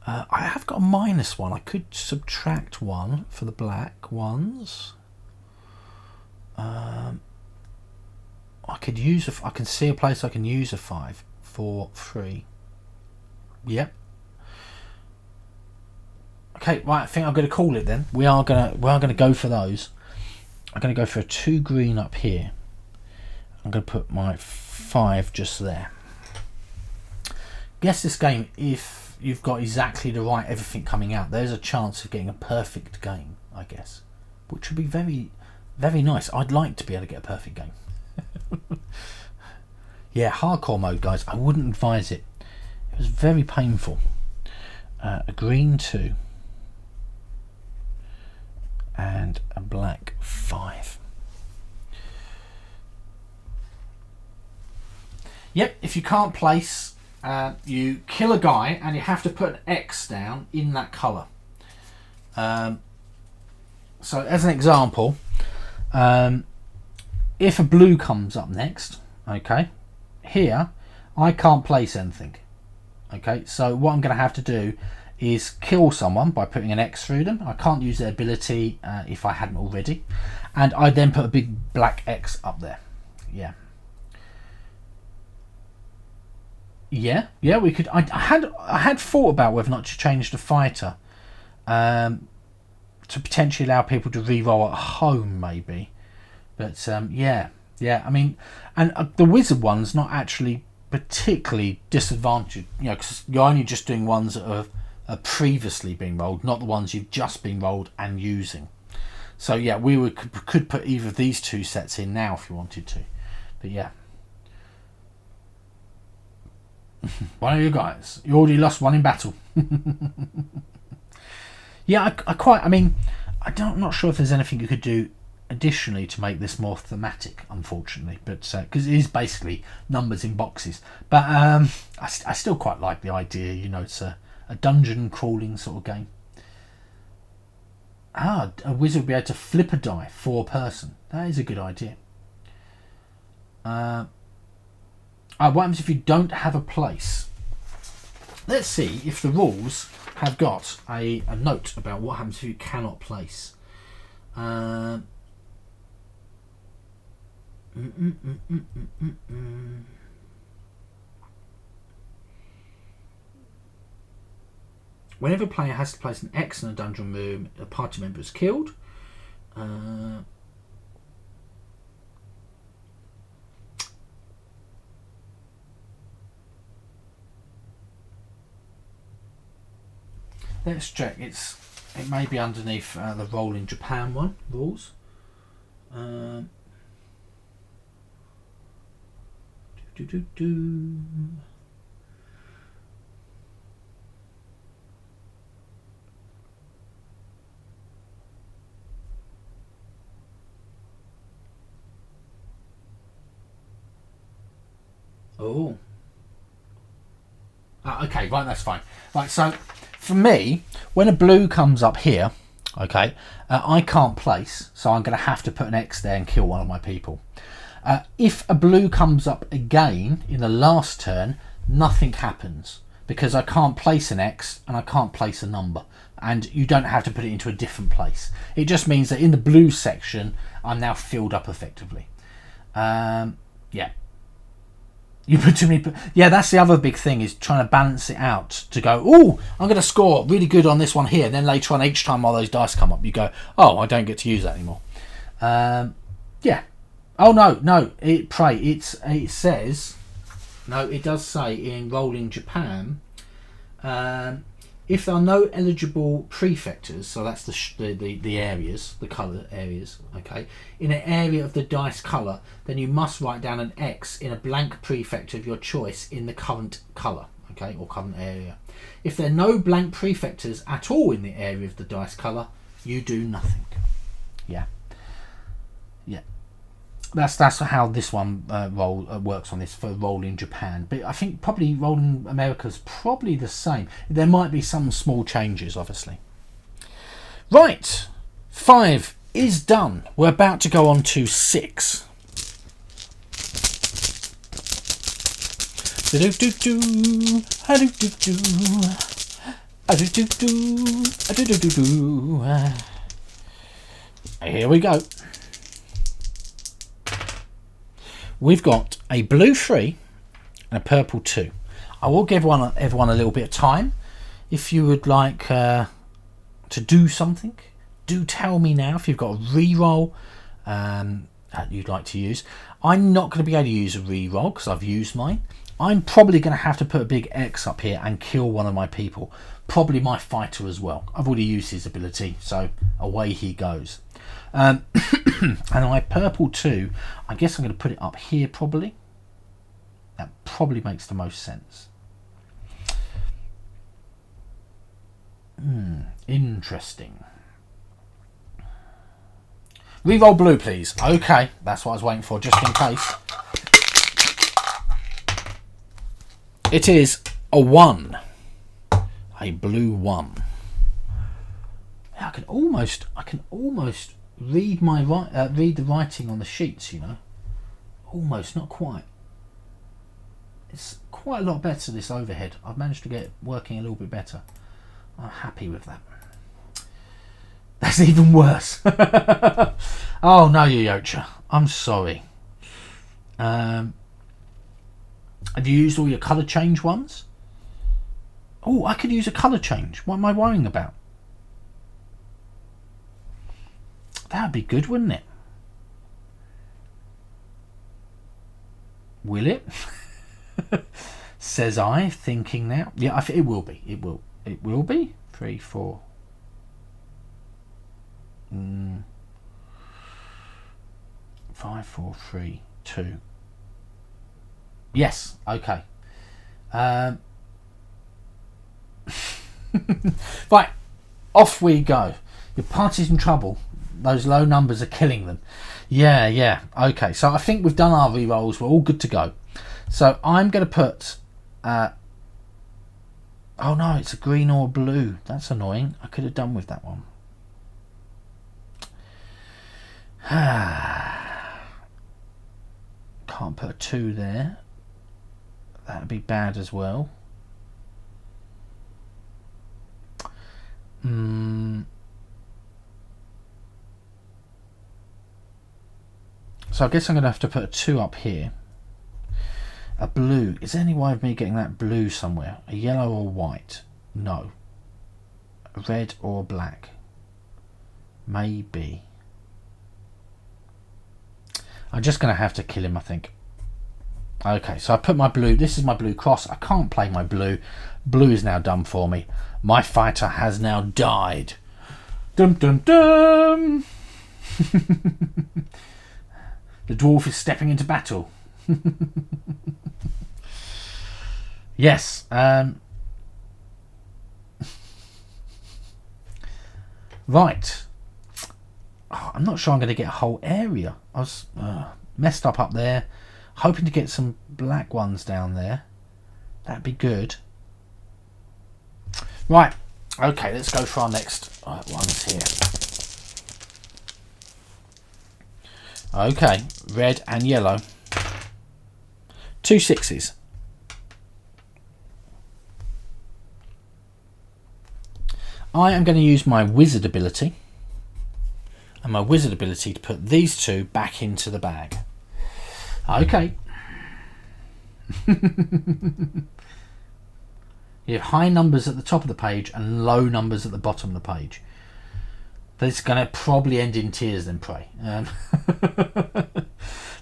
I have got a -1. I could subtract 1 for the black ones. I could use I can see a place I can use a 5, 4, 3. Yep. Okay, right. I think I'm going to call it then. We are gonna go for those. I'm going to go for a 2 green up here. I'm going to put my 5 just there. Guess this game, if you've got exactly the right everything coming out, there's a chance of getting a perfect game, I guess, which would be very, very nice. I'd like to be able to get a perfect game. Yeah, hardcore mode, guys. I wouldn't advise it. It was very painful. A green 2 and a black 5. Yep, if you can't place, you kill a guy and you have to put an X down in that colour. So as an example, if a blue comes up next, okay, here I can't place anything. Okay, so what I'm going to have to do is kill someone by putting an X through them. I can't use their ability if I hadn't already, and I then put a big black X up there. Yeah, we could. I had thought about whether or not to change the fighter to potentially allow people to re-roll at home, maybe. But yeah. I mean, and the wizard one's not actually particularly disadvantaged, because you're only just doing ones that are previously being rolled, not the ones you've just been rolled and using. So yeah, we could put either of these 2 sets in now if you wanted to. But yeah. One of you guys, you already lost 1 in battle. Yeah, I'm not sure if there's anything you could do additionally to make this more thematic, unfortunately, but because it is basically numbers in boxes. But I still quite like the idea. It's a dungeon crawling sort of game. A wizard will be able to flip a die for a person. That is a good idea. What happens if you don't have a place? Let's see if the rules have got a note about what happens if you cannot place. Whenever a player has to place an X in a dungeon room, a party member is killed. Let's check. It may be underneath the Rolling Japan one rules. Oh. Okay, right, that's fine. Right, so for me, when a blue comes up here, okay, I can't place, so I'm going to have to put an X there and kill one of my people. If a blue comes up again in the last turn, nothing happens because I can't place an X and I can't place a number, and you don't have to put it into a different place. It just means that in the blue section, I'm now filled up effectively. Yeah. You put too many. Yeah, that's the other big thing, is trying to balance it out to go, oh, I'm going to score really good on this one here. Then later on, each time all those dice come up, you go, oh, I don't get to use that anymore. Yeah. Oh no. It says no. It does say in Rolling Japan. If there are no eligible prefectors, so that's the areas, the colour areas, okay, in an area of the dice colour, then you must write down an X in a blank prefecture of your choice in the current colour, okay, or current area. If there are no blank prefectors at all in the area of the dice colour, you do nothing. Yeah. That's how this one works on this for Rolling Japan, but I think probably Rolling America's probably the same. There might be some small changes, obviously. Right, 5 is done. We're about to go on to 6. Here we go. We've got a blue 3 and a purple 2. I will give everyone a little bit of time. If you would like to do something, do tell me now if you've got a re-roll you'd like to use. I'm not going to be able to use a re-roll because I've used mine. I'm probably going to have to put a big X up here and kill one of my people. Probably my fighter as well. I've already used his ability, so away he goes. And my purple 2, I guess I'm going to put it up here probably. That probably makes the most sense. Interesting. Reroll blue, please. Okay, that's what I was waiting for, just in case. It is a 1. A blue 1. I can almost read read the writing on the sheets, you know. Almost, not quite. It's quite a lot better, this overhead. I've managed to get it working a little bit better. I'm happy with that. That's even worse. Oh no, Yoyocha. I'm sorry. Have you used all your colour change ones? Oh, I could use a colour change. What am I worrying about? That'd be good, wouldn't it? Will it? Says I, thinking now. Yeah, it will be. It will be. 3, 4. 5, 4, 3, 2. Yes. Okay. Right. Off we go. Your party's in trouble. Those low numbers are killing them. Yeah. Okay, so I think we've done our re-rolls. We're all good to go. So I'm going to put... oh no, it's a green or blue. That's annoying. I could have done with that one. Can't put a 2 there. That would be bad as well. So I guess I'm going to have to put a 2 up here. A blue. Is there any way of me getting that blue somewhere? A yellow or white? No. A red or black? Maybe. I'm just going to have to kill him, I think. Okay, so I put my blue. This is my blue cross. I can't play my blue. Blue is now done for me. My fighter has now died. Dum dum dum. The dwarf is stepping into battle. Yes. Right. Oh, I'm not sure I'm going to get a whole area. I was messed up there. Hoping to get some black ones down there. That'd be good. Right. Okay, let's go for our next ones here. Okay, red and yellow. 2 6s. I am going to use my wizard ability. And my wizard ability to put these 2 back into the bag. Okay. You have high numbers at the top of the page and low numbers at the bottom of the page. That's going to probably end in tears then, pray.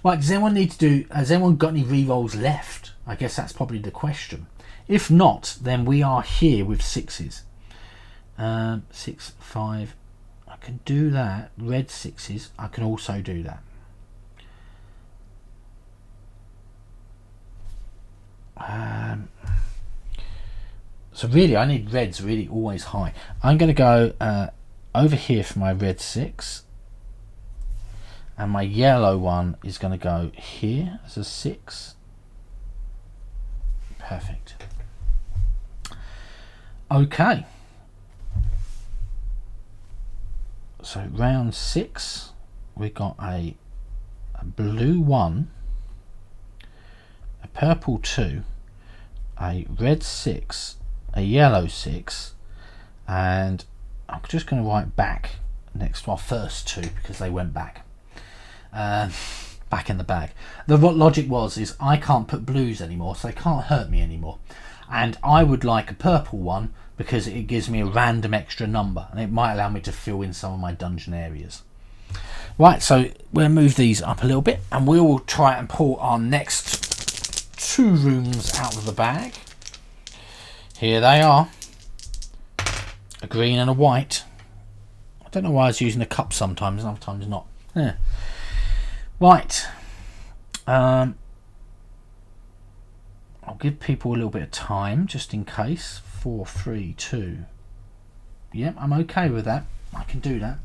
Right, does anyone need to do... Has anyone got any rerolls left? I guess that's probably the question. If not, then we are here with sixes. 6, 5... I can do that. Red sixes. I can also do that. So really, I need reds really always high. I'm going to go over here for my red 6. And my yellow one is going to go here as a 6. Perfect. Okay. So round 6, we got a blue 1, a purple 2, a red 6, a yellow 6, and I'm just going to write back next to our first 2 because they went back. Back in the bag. What logic is I can't put blues anymore, so they can't hurt me anymore. And I would like a purple one because it gives me a random extra number and it might allow me to fill in some of my dungeon areas. Right, so we'll move these up a little bit and we will try and pull our next 2 rooms out of the bag. Here they are. A green and a white. I don't know why I was using a cup sometimes not. Yeah. Right. I'll give people a little bit of time just in case. 4, 3, 2. Yep, I'm okay with that. I can do that.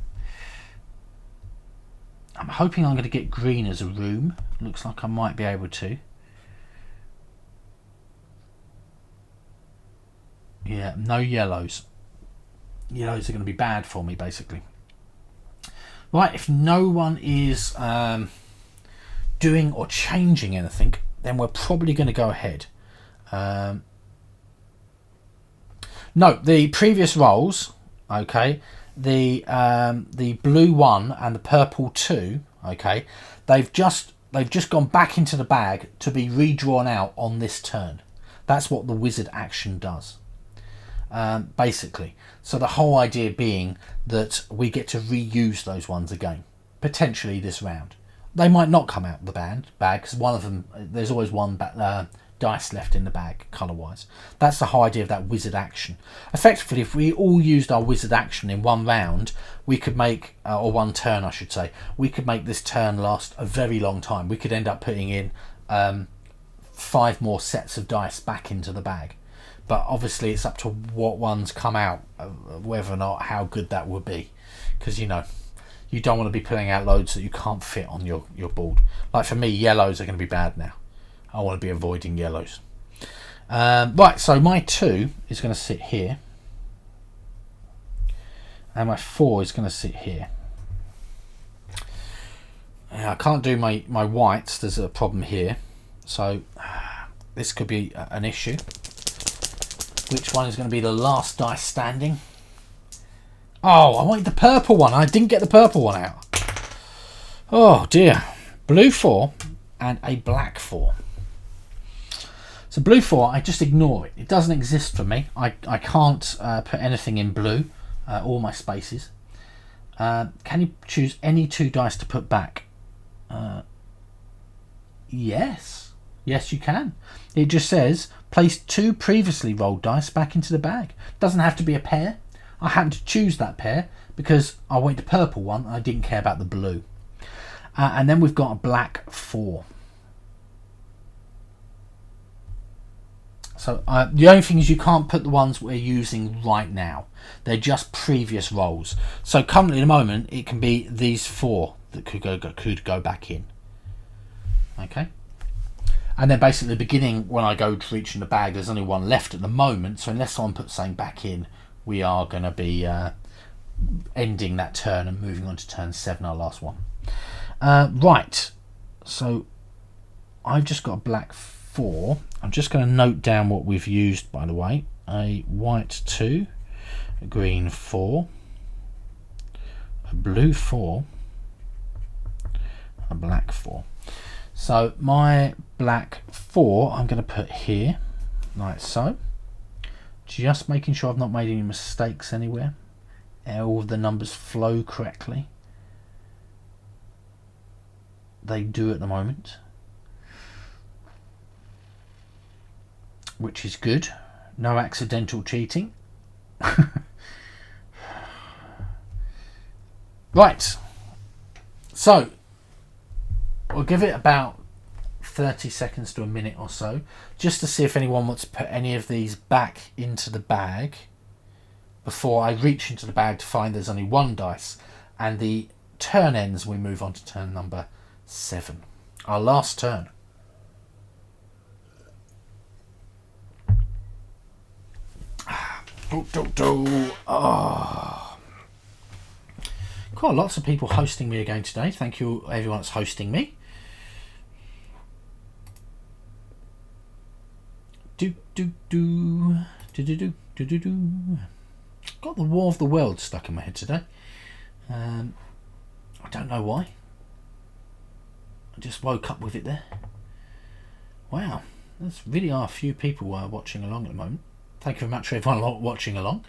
I'm hoping I'm going to get green as a room. Looks like I might be able to. Yeah, no yellows. Yellows are going to be bad for me, basically. Right, if no one is doing or changing anything, then we're probably going to go ahead. No, the previous rolls, okay, the blue 1 and the purple 2, okay, they've just gone back into the bag to be redrawn out on this turn. That's what the wizard action does. Basically, so the whole idea being that we get to reuse those ones again, potentially this round. They might not come out of the bag because one of them, there's always one dice left in the bag colour wise. That's the whole idea of that wizard action. Effectively, if we all used our wizard action in one round, we could make, or one turn I should say, we could make this turn last a very long time. We could end up putting in 5 more sets of dice back into the bag. But obviously it's up to what ones come out, whether or not how good that would be. Because, you know, you don't want to be pulling out loads that you can't fit on your board. Like for me, yellows are going to be bad now. I want to be avoiding yellows. Right, so my 2 is going to sit here. And my 4 is going to sit here. I can't do my whites, there's a problem here. So this could be an issue. Which one is going to be the last dice standing? Oh, I wanted the purple one. I didn't get the purple one out. Oh dear. Blue 4 and a black 4. So blue 4, I just ignore it. It doesn't exist for me. I can't put anything in blue, all my spaces. Can you choose any 2 dice to put back? Yes. Yes, you can. It just says place 2 previously rolled dice back into the bag. Doesn't have to be a pair. I happened to choose that pair because I wanted the purple one. I didn't care about the blue. And then we've got a black 4. So the only thing is you can't put the ones we're using right now. They're just previous rolls. So currently at the moment it can be these 4 that could go back in. Okay. And then basically at the beginning, when I go to reach in the bag, there's only 1 left at the moment. So unless someone puts something back in, we are going to be ending that turn and moving on to turn 7, our last one. Right. So I've just got a black 4. I'm just going to note down what we've used, by the way. A white 2, a green 4, a blue 4, a black 4. So my black 4 I'm going to put here, like so. Just making sure I've not made any mistakes anywhere. all of the numbers flow correctly. They do at the moment, which is good. No accidental cheating. Right, so we'll give it about 30 seconds to a minute or so just to see if anyone wants to put any of these back into the bag before I reach into the bag to find there's only one dice, and the turn ends. We move on to turn number 7, our last turn. Quite lots of people hosting me again today. Thank you everyone that's hosting me. Got the War of the Worlds stuck in my head today. I don't know why. I just woke up with it there. Wow, there's really are a few people watching along at the moment. Thank you very much for everyone watching along.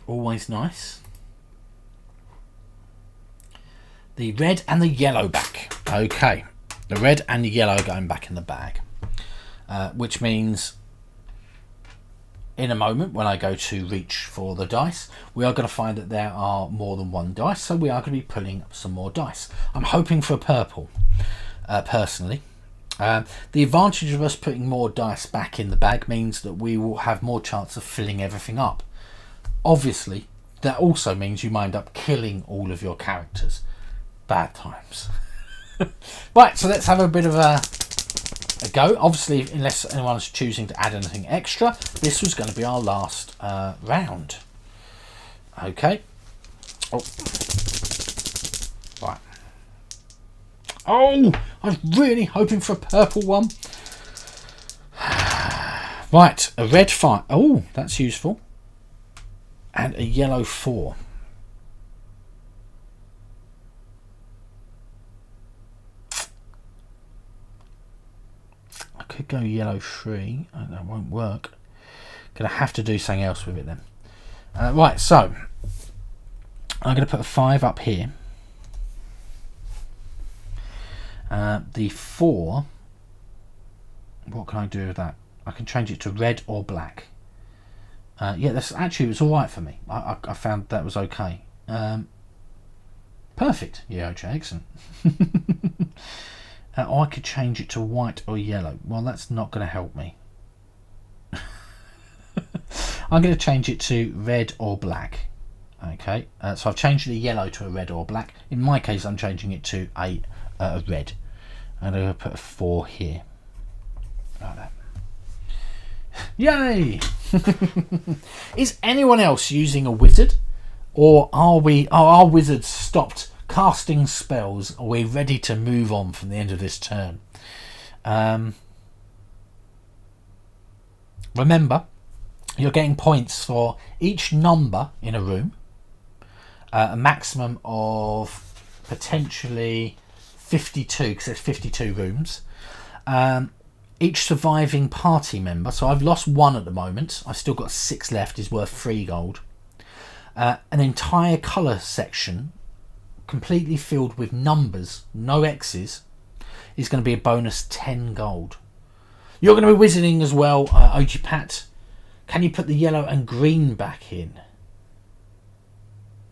Always nice. The red and the yellow back. Okay, the red and the yellow going back in the bag, which means in a moment when I go to reach for the dice, we are going to find that there are more than one dice, so we are going to be pulling up some more dice. I'm hoping for a purple, personally. The advantage of us putting more dice back in the bag means that we will have more chance of filling everything up. Obviously, that also means you might end up killing all of your characters. Bad times. Right, so let's have a bit of a go. Obviously, unless anyone's choosing to add anything extra, this was going to be our last round. Okay. Oh. Right. Oh, I was really hoping for a purple one. Right, a red 5. Oh, that's useful. And a yellow 4. I could go yellow 3. Oh, that won't work. Gonna have to do something else with it then. Right, so I'm gonna put a 5 up here. The 4. What can I do with that? I can change it to red or black. Yeah, that's actually, it was all right for me. I found that was okay. Perfect. Yeah, okay, excellent. I could change it to white or yellow. Well, that's not going to help me. I'm going to change it to red or black. Okay, so I've changed the yellow to a red or black. In my case, I'm changing it to a red. And I'm going to put a 4 here. Like that. Yay! Is anyone else using a wizard, or are our wizards stopped casting spells? Are we ready to move on from the end of this turn? Remember, you're getting points for each number in a room, a maximum of potentially 52, because there's 52 rooms. Each surviving party member, so I've lost 1 at the moment, I've still got 6 left, is worth 3 gold. An entire colour section completely filled with numbers, no X's, is going to be a bonus 10 gold. You're going to be wizarding as well, Ojipat. Can you put the yellow and green back in?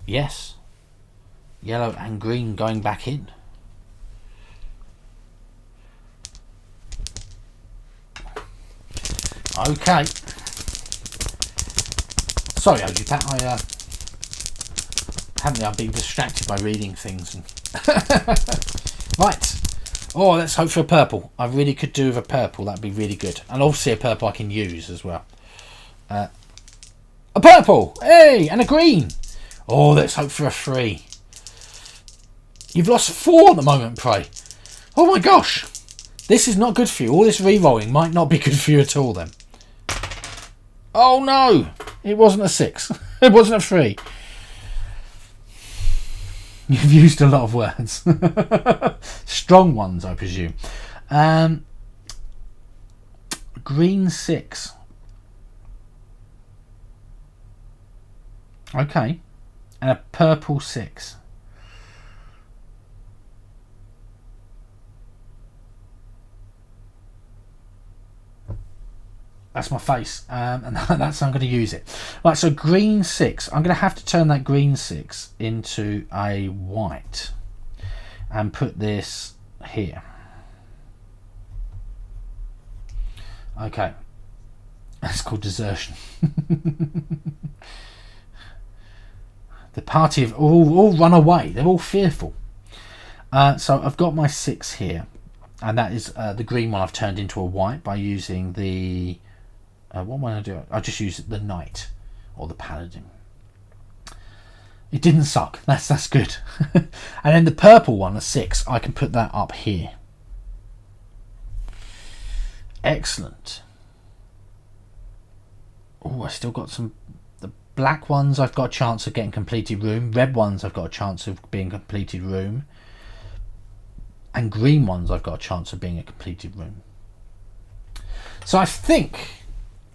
Yes. Yellow and green going back in. Okay. Sorry, Ojipat, I've been distracted by reading things. Right. Oh, let's hope for a purple. I really could do with a purple. That'd be really good. And obviously a purple I can use as well. A purple! Hey! And a green! Oh, let's hope for a 3. You've lost 4 at the moment, Prey. Oh my gosh! This is not good for you. All this re-rolling might not be good for you at all then. Oh no! It wasn't a 6. It wasn't a 3. You've used a lot of words. Strong ones, I presume. Green 6. Okay. And a purple 6. That's my face, and that's how I'm going to use it. Right, so green 6. I'm going to have to turn that green 6 into a white and put this here. Okay, that's called desertion. The party have all run away. They're all fearful. So I've got my 6 here, and that is the green one I've turned into a white by using the... what am I going to do? I'll just use the knight or the paladin. It didn't suck. That's good. And then the purple one, a 6, I can put that up here. Excellent. Oh, I still got some... The black ones I've got a chance of getting completed room. Red ones I've got a chance of being completed room. And green ones I've got a chance of being a completed room. So I think...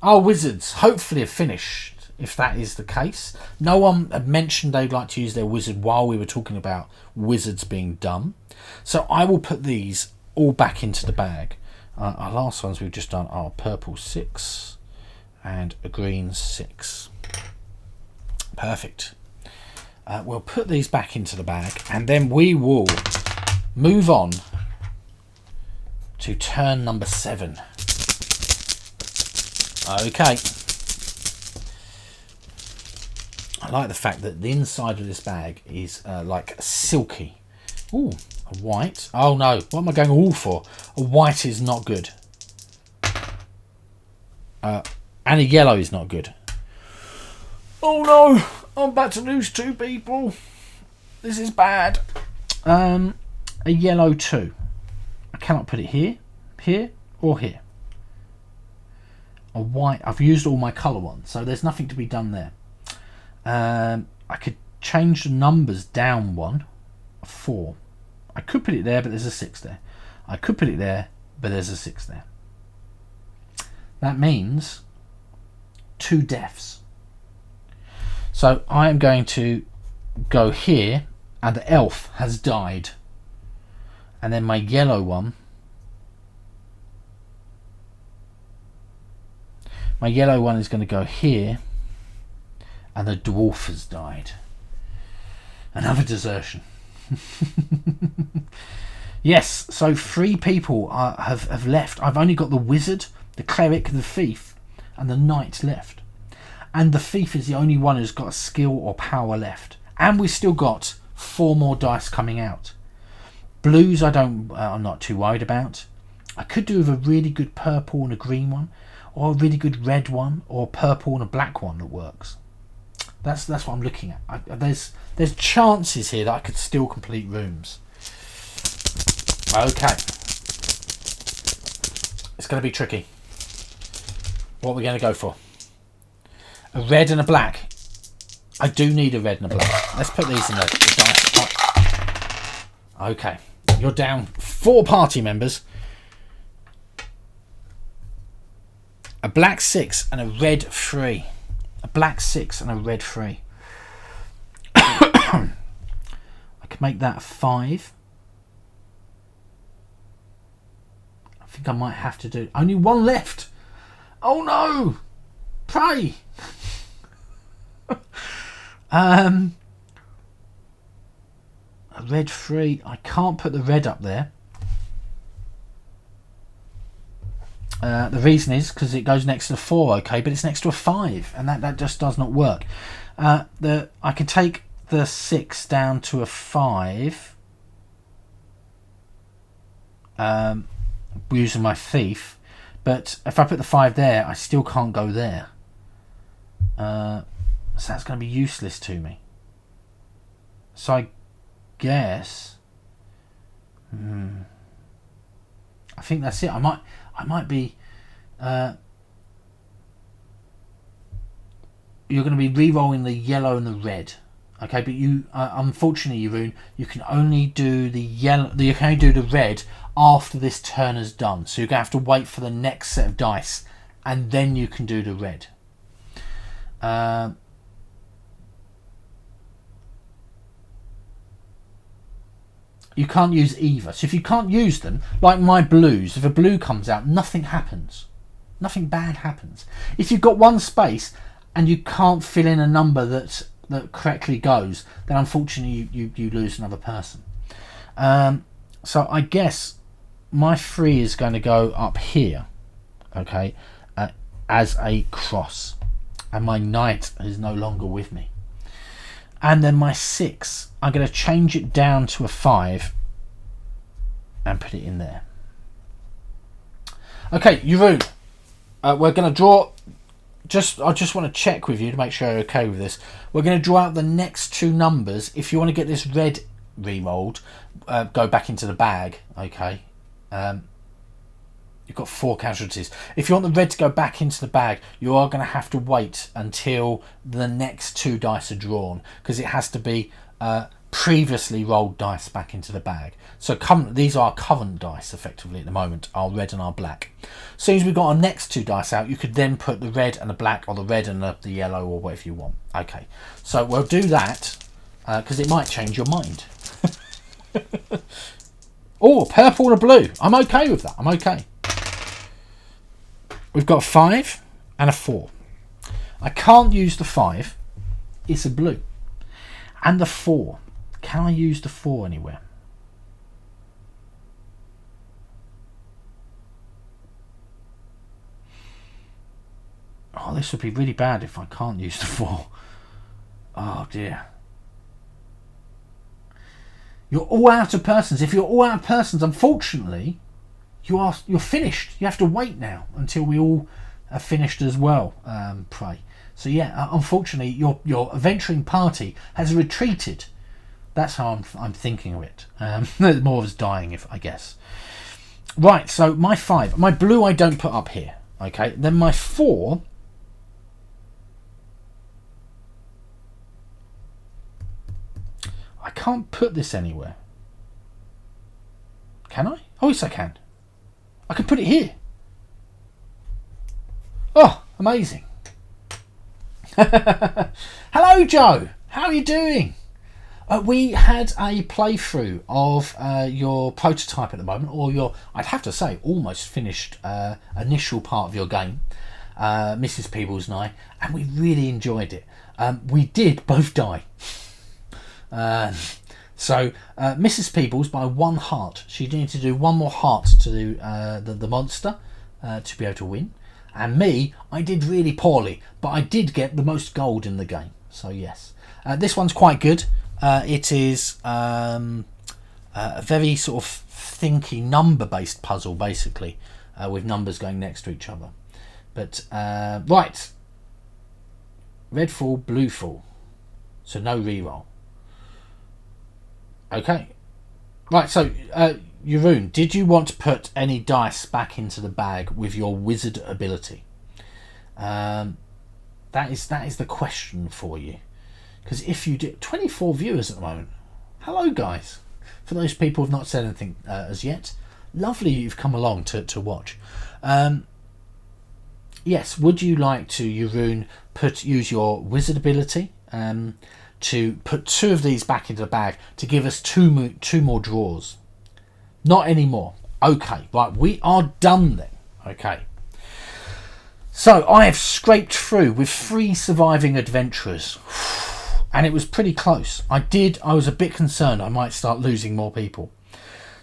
our wizards hopefully have finished, if that is the case. No one had mentioned they'd like to use their wizard while we were talking about wizards being done. So I will put these all back into the bag. Our last ones we've just done are purple 6 and a green 6. Perfect. We'll put these back into the bag, and then we will move on to turn number 7. Okay. I like the fact that the inside of this bag is like silky. Ooh, a white. Oh no, what am I going all for? A white is not good. And a yellow is not good. Oh no, I'm about to lose 2 people. This is bad. A yellow 2. I cannot put it here, here, or here. A white. I've used all my colour ones, so there's nothing to be done there. I could change the numbers down 1, 4. I could put it there, but there's a 6 there. I could put it there, but there's a 6 there. That means 2 deaths. So I am going to go here, and the elf has died. And then my yellow one. My yellow one is going to go here, and the dwarf has died. Another desertion. Yes, so 3 people have left. I've only got the wizard, the cleric, the thief, and the knight left. And the thief is the only one who's got a skill or power left. And we've still got 4 more dice coming out. Blues I'm not too worried about. I could do with a really good purple and a green one, or a really good red one, or a purple and a black one that works. That's what I'm looking at. There's chances here that I could still complete rooms. Okay. It's going to be tricky. What are we going to go for? A red and a black. I do need a red and a black. Let's put these in the dice. Okay. You're down 4 party members. A black 6 and a red 3. A black 6 and a red 3. I can make that a 5. I think I might have to do... Only 1 left. Oh no! Pray! A red 3. I can't put the red up there. The reason is because it goes next to the 4, okay, but it's next to a 5, and that just does not work. I can take the 6 down to a 5 using my thief, but if I put the 5 there, I still can't go there. So that's going to be useless to me. So I guess I think that's it. I might be you're going to be re-rolling the yellow and the red, okay, but you unfortunately, Jeroen, you can only do the yellow, you can only do the red after this turn is done, so you're going to have to wait for the next set of dice and then you can do the red. you can't use either. So if you can't use them, like my blues, if a blue comes out, nothing happens. Nothing bad happens. If you've got one space and you can't fill in a number that correctly goes, then unfortunately you lose another person. So I guess my 3 is going to go up here, okay, as a cross, and my knight is no longer with me. And then my 6, I'm going to change it down to a 5 and put it in there. Okay, Jeroen, we're going to draw. I just want to check with you to make sure you're okay with this. We're going to draw out the next 2 numbers. If you want to get this red re-rolled, go back into the bag. Okay. You've got 4 casualties. If you want the red to go back into the bag, you are going to have to wait until the next 2 dice are drawn, because it has to be previously rolled dice back into the bag. So these are current dice effectively at the moment, our red and our black. As soon as we've got our next 2 dice out, you could then put the red and the black, or the red and the yellow, or whatever you want. Okay, so we'll do that because it might change your mind. Oh, purple and a blue. I'm okay with that. I'm okay. We've got a 5 and a 4. I can't use the 5. It's a blue. And the 4. Can I use the 4 anywhere? Oh, this would be really bad if I can't use the 4. Oh dear. You're all out of persons. If you're all out of persons, unfortunately, you're finished. You have to wait now until we all are finished as well, Prey. So yeah, unfortunately, your adventuring party has retreated. That's how I'm thinking of it. More of us dying, I guess. Right, so my 5. My blue I don't put up here. Okay, then my 4... I can't put this anywhere. Can I? Oh, yes, I can. I can put it here. Oh, amazing. Hello, Joe. How are you doing? We had a playthrough of your prototype at the moment, or your, I'd have to say, almost finished initial part of your game, Mrs. Peebles and I, and we really enjoyed it. We did both die. So Mrs. Peebles, by 1 heart, she needed to do 1 more heart to do the monster to be able to win. And me, I did really poorly, but I did get the most gold in the game. So yes, this one's quite good. It is a very sort of thinky number-based puzzle, basically, with numbers going next to each other. But right, red fall, blue fall, so no reroll. Okay, right. So, Jeroen, did you want to put any dice back into the bag with your wizard ability? That is the question for you. Because if you do, 24 viewers at the moment. Hello, guys. For those people who've not said anything as yet, lovely you've come along to watch. Yes, would you like to, Jeroen, use your wizard ability to put 2 of these back into the bag to give us two more draws? Not anymore. Okay, right, we are done then. Okay. So I have scraped through with 3 surviving adventurers. And it was pretty close. I was a bit concerned I might start losing more people.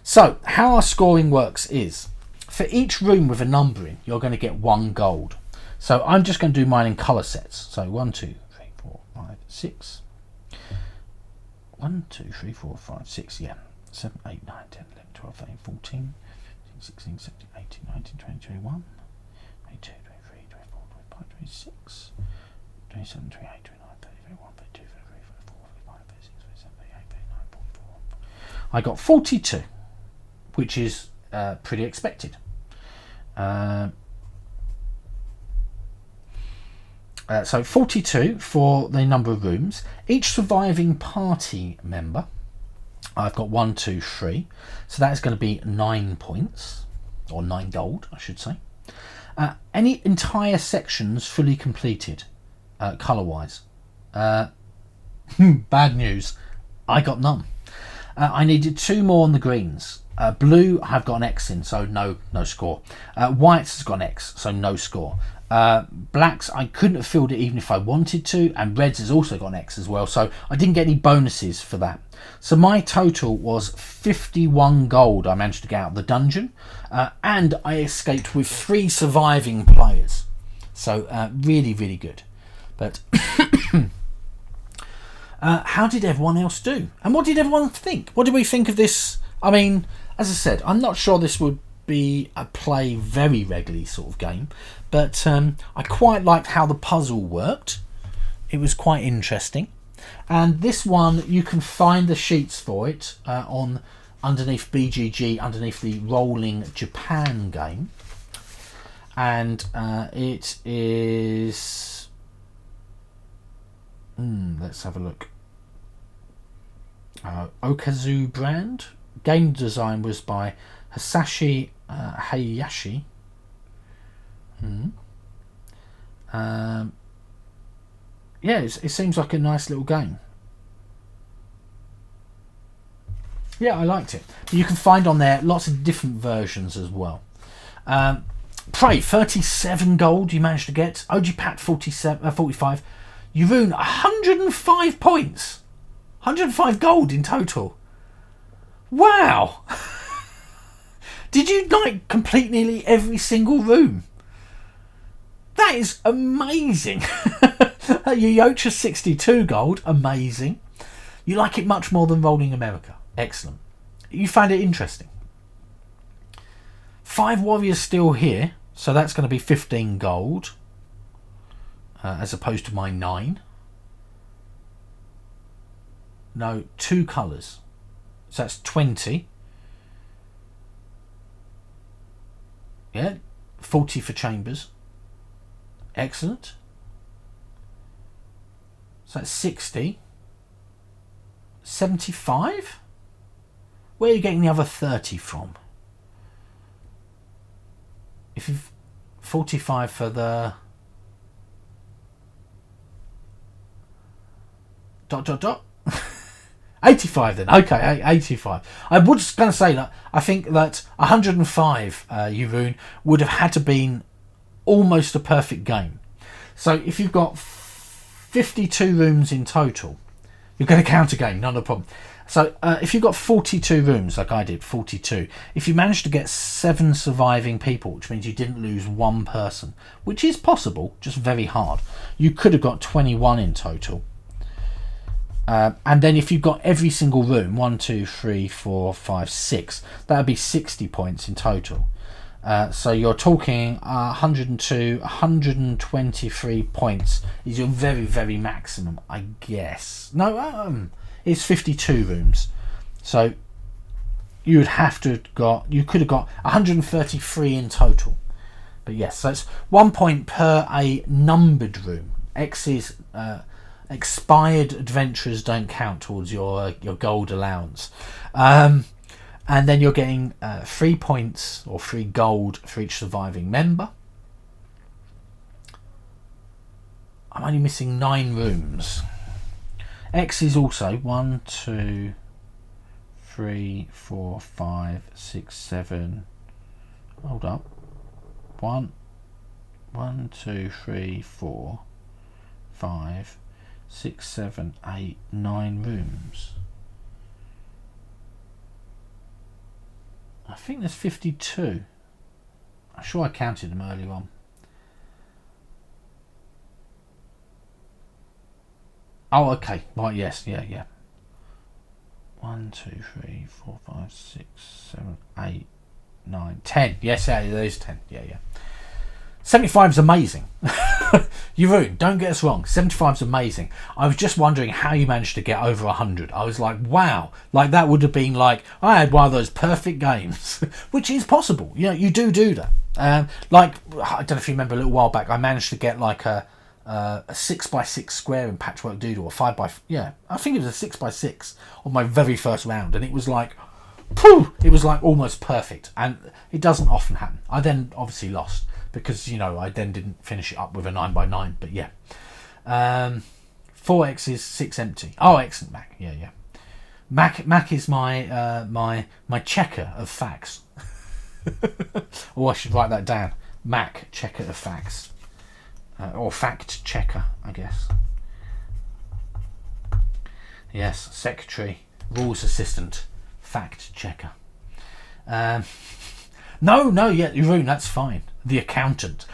So how our scoring works is, for each room with a number in, you're going to get 1 gold. So I'm just going to do mine in colour sets. So 1, 2, 3, 4, 5, 6. 1, 2, 3, 4, 5, 6, yeah. 7, 8, 9, 10, 11, 12, 13, 14, 16, 17, 18, 19, 20, 21, 22, 23, 24, 25, 26, 27, 28, 29, 30, 31, 32, 33, 34, 35, 36, 37, 38, 39, 44. I got 42, which is pretty expected. So 42 for the number of rooms. Each surviving party member, I've got 1, 2, 3. So that is going to be 9 points, or 9 gold, I should say. Any entire sections fully completed, colour-wise. Bad news, I got none. I needed 2 more on the greens. Blue, I've got an X in, so no score. Whites has got an X, so no score. Blacks, I couldn't have filled it even if I wanted to, and reds has also got an X as well, so I didn't get any bonuses for that. So my total was 51 gold I managed to get out of the dungeon, and I escaped with 3 surviving players. So really, really good. But how did everyone else do? And what did everyone think? What did we think of this? I mean, as I said, I'm not sure this would be a play very regularly sort of game, but I quite liked how the puzzle worked. It was quite interesting. And this one, you can find the sheets for it on underneath BGG, underneath the Rolling Japan game. And it is... let's have a look. Okazu brand. Game design was by Hisashi Hayashi. Yeah, it seems like a nice little game. Yeah, I liked it. You can find on there lots of different versions as well. Prey, 37 gold you managed to get. Ojipat, 45. Yurun, 105 points. 105 gold in total. Wow. Did you like complete nearly every single room? That is amazing. Yoyocha, 62 gold. Amazing. You like it much more than Rolling America. Excellent. You found it interesting. 5 warriors still here, so that's going to be 15 gold as opposed to my 9. No, 2 colours, so that's 20. Yeah, 40 for chambers. Excellent. So that's 60. 75. Where are you getting the other 30 from? If you've 45 for the ... 85 then. Okay, 85. I was just going to say that I think that 105 Yurun would have had to been almost a perfect game. So if you've got 52 rooms in total, you're going to count again, not a problem. So if you've got 42 rooms, like I did, 42, if you manage to get 7 surviving people, which means you didn't lose 1 person, which is possible, just very hard, you could have got 21 in total. And then if you've got every single room, 1, 2, 3, 4, 5, 6, that would be 60 points in total. So you're talking 102, 123 points is your very, very maximum, I guess. No, it's 52 rooms. So you would have to have got, you could have got 133 in total. But yes, so it's 1 point per a numbered room. X's expired adventurers don't count towards your gold allowance. And then you're getting 3 points or 3 gold for each surviving member. I'm only missing 9 rooms. X is also 1, 2, 3, 4, 5, 6, 7. Hold up. 1, 2, 3, 4, 5, 6, 7, 8, 9 rooms. I think there's 52. I'm sure I counted them earlier on. Oh, okay. Right, yes, yeah. 1, 2, 3, 4, 5, 6, 7, 8, 9, 10. Yes, yeah, there's 10. Yeah. 75 is amazing. Yurun, don't get us wrong. 75 is amazing. I was just wondering how you managed to get over 100. I was like, wow. Like, that would have been like, I had one of those perfect games. Which is possible. You know, you do that. Like, I don't know if you remember a little while back, I managed to get like a 6x6 square in Patchwork Doodle, or 5x... Yeah, I think it was a 6x6 on my very first round. And it was like, pooh! It was like almost perfect. And it doesn't often happen. I then obviously lost, because, you know, I then didn't finish it up with a 9x9, but yeah. 4x is 6 empty. Oh, excellent, Mac. Yeah. Mac is my my checker of facts. Or I should write that down. Mac, checker of facts. Or fact checker, I guess. Yes, secretary, rules assistant, fact checker. No, yeah, Jeroen, that's fine. The accountant.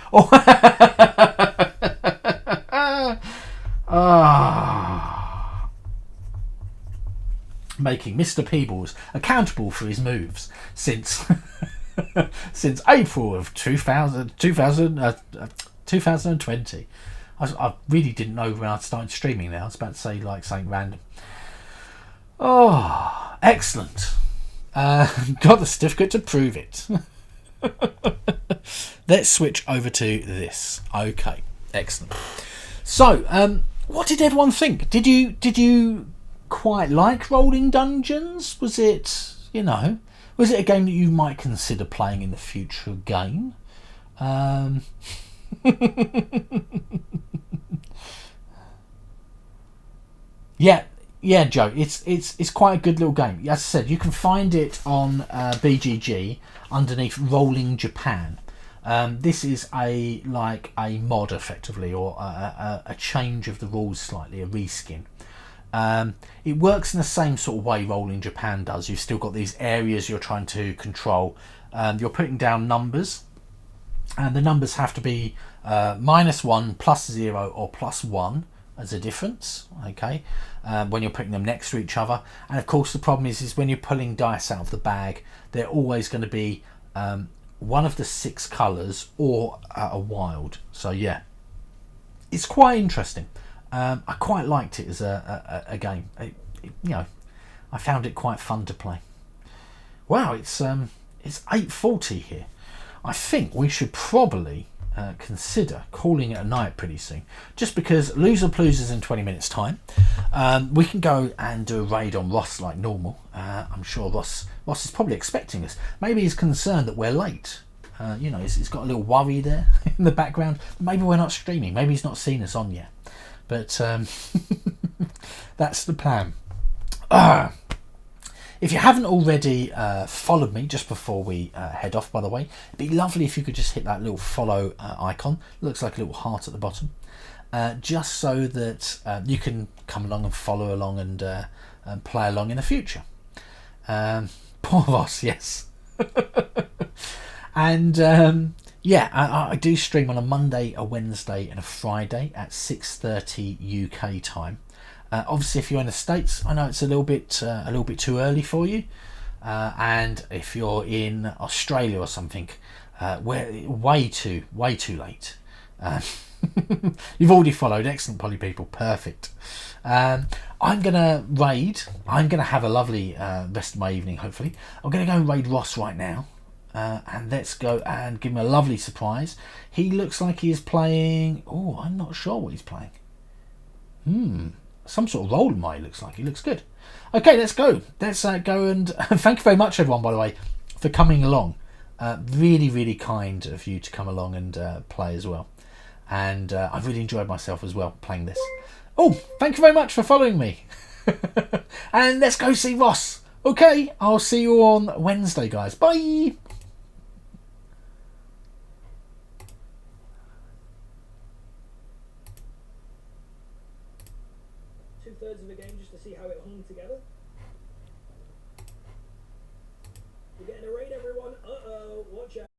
Oh, making Mr. Peebles accountable for his moves since since April of 2020. I really didn't know when I started streaming there. I was about to say like something random. Oh, excellent. Got the certificate to prove it. Let's switch over to this. Okay, excellent. So, what did everyone think? Did you quite like Rolling Dungeons? Was it, was it a game that you might consider playing in the future again? Yeah, Joe. It's quite a good little game. As I said, you can find it on BGG underneath Rolling Japan. This is a mod effectively, or a change of the rules slightly, a reskin. It works in the same sort of way Rolling Japan does. You've still got these areas you're trying to control. You're putting down numbers, and the numbers have to be -1, +0, or +1 as a difference. Okay, when you're putting them next to each other. And of course, the problem is when you're pulling dice out of the bag, they're always going to be one of the 6 colours or a wild. So yeah, it's quite interesting. I quite liked it as a game. I found it quite fun to play. Wow, it's 8:40 here. I think we should probably consider calling it a night pretty soon, just because Loser Ploozer's in 20 minutes time. We can go and do a raid on Ross like normal. I'm sure Ross is probably expecting us. Maybe he's concerned that we're late. He's got a little worry there in the background. Maybe we're not streaming. Maybe he's not seen us on yet. But that's the plan. If you haven't already followed me just before we head off, by the way, it'd be lovely if you could just hit that little follow icon. Looks like a little heart at the bottom. Just so that you can come along and follow along and play along in the future. Poor Ross, yes. And I do stream on a Monday, a Wednesday and a Friday at 6:30 UK time. Obviously, if you're in the States, I know it's a little bit too early for you. And if you're in Australia or something, we're way too late. You've already followed. Excellent, Polly people. Perfect. I'm gonna raid. I'm gonna have a lovely rest of my evening. Hopefully, I'm gonna go and raid Ross right now. And let's go and give him a lovely surprise. He looks like he is playing. Oh, I'm not sure what he's playing. Some sort of roll my looks like. He looks good. Okay, let's go. Let's go and thank you very much, everyone, by the way, for coming along. Really, really kind of you to come along and play as well. And I've really enjoyed myself as well playing this. Oh, thank you very much for following me. And let's go see Ross. Okay, I'll see you on Wednesday, guys. Bye. Two-thirds of the game just to see how it hung together. We're getting a raid, everyone. Uh-oh, watch out.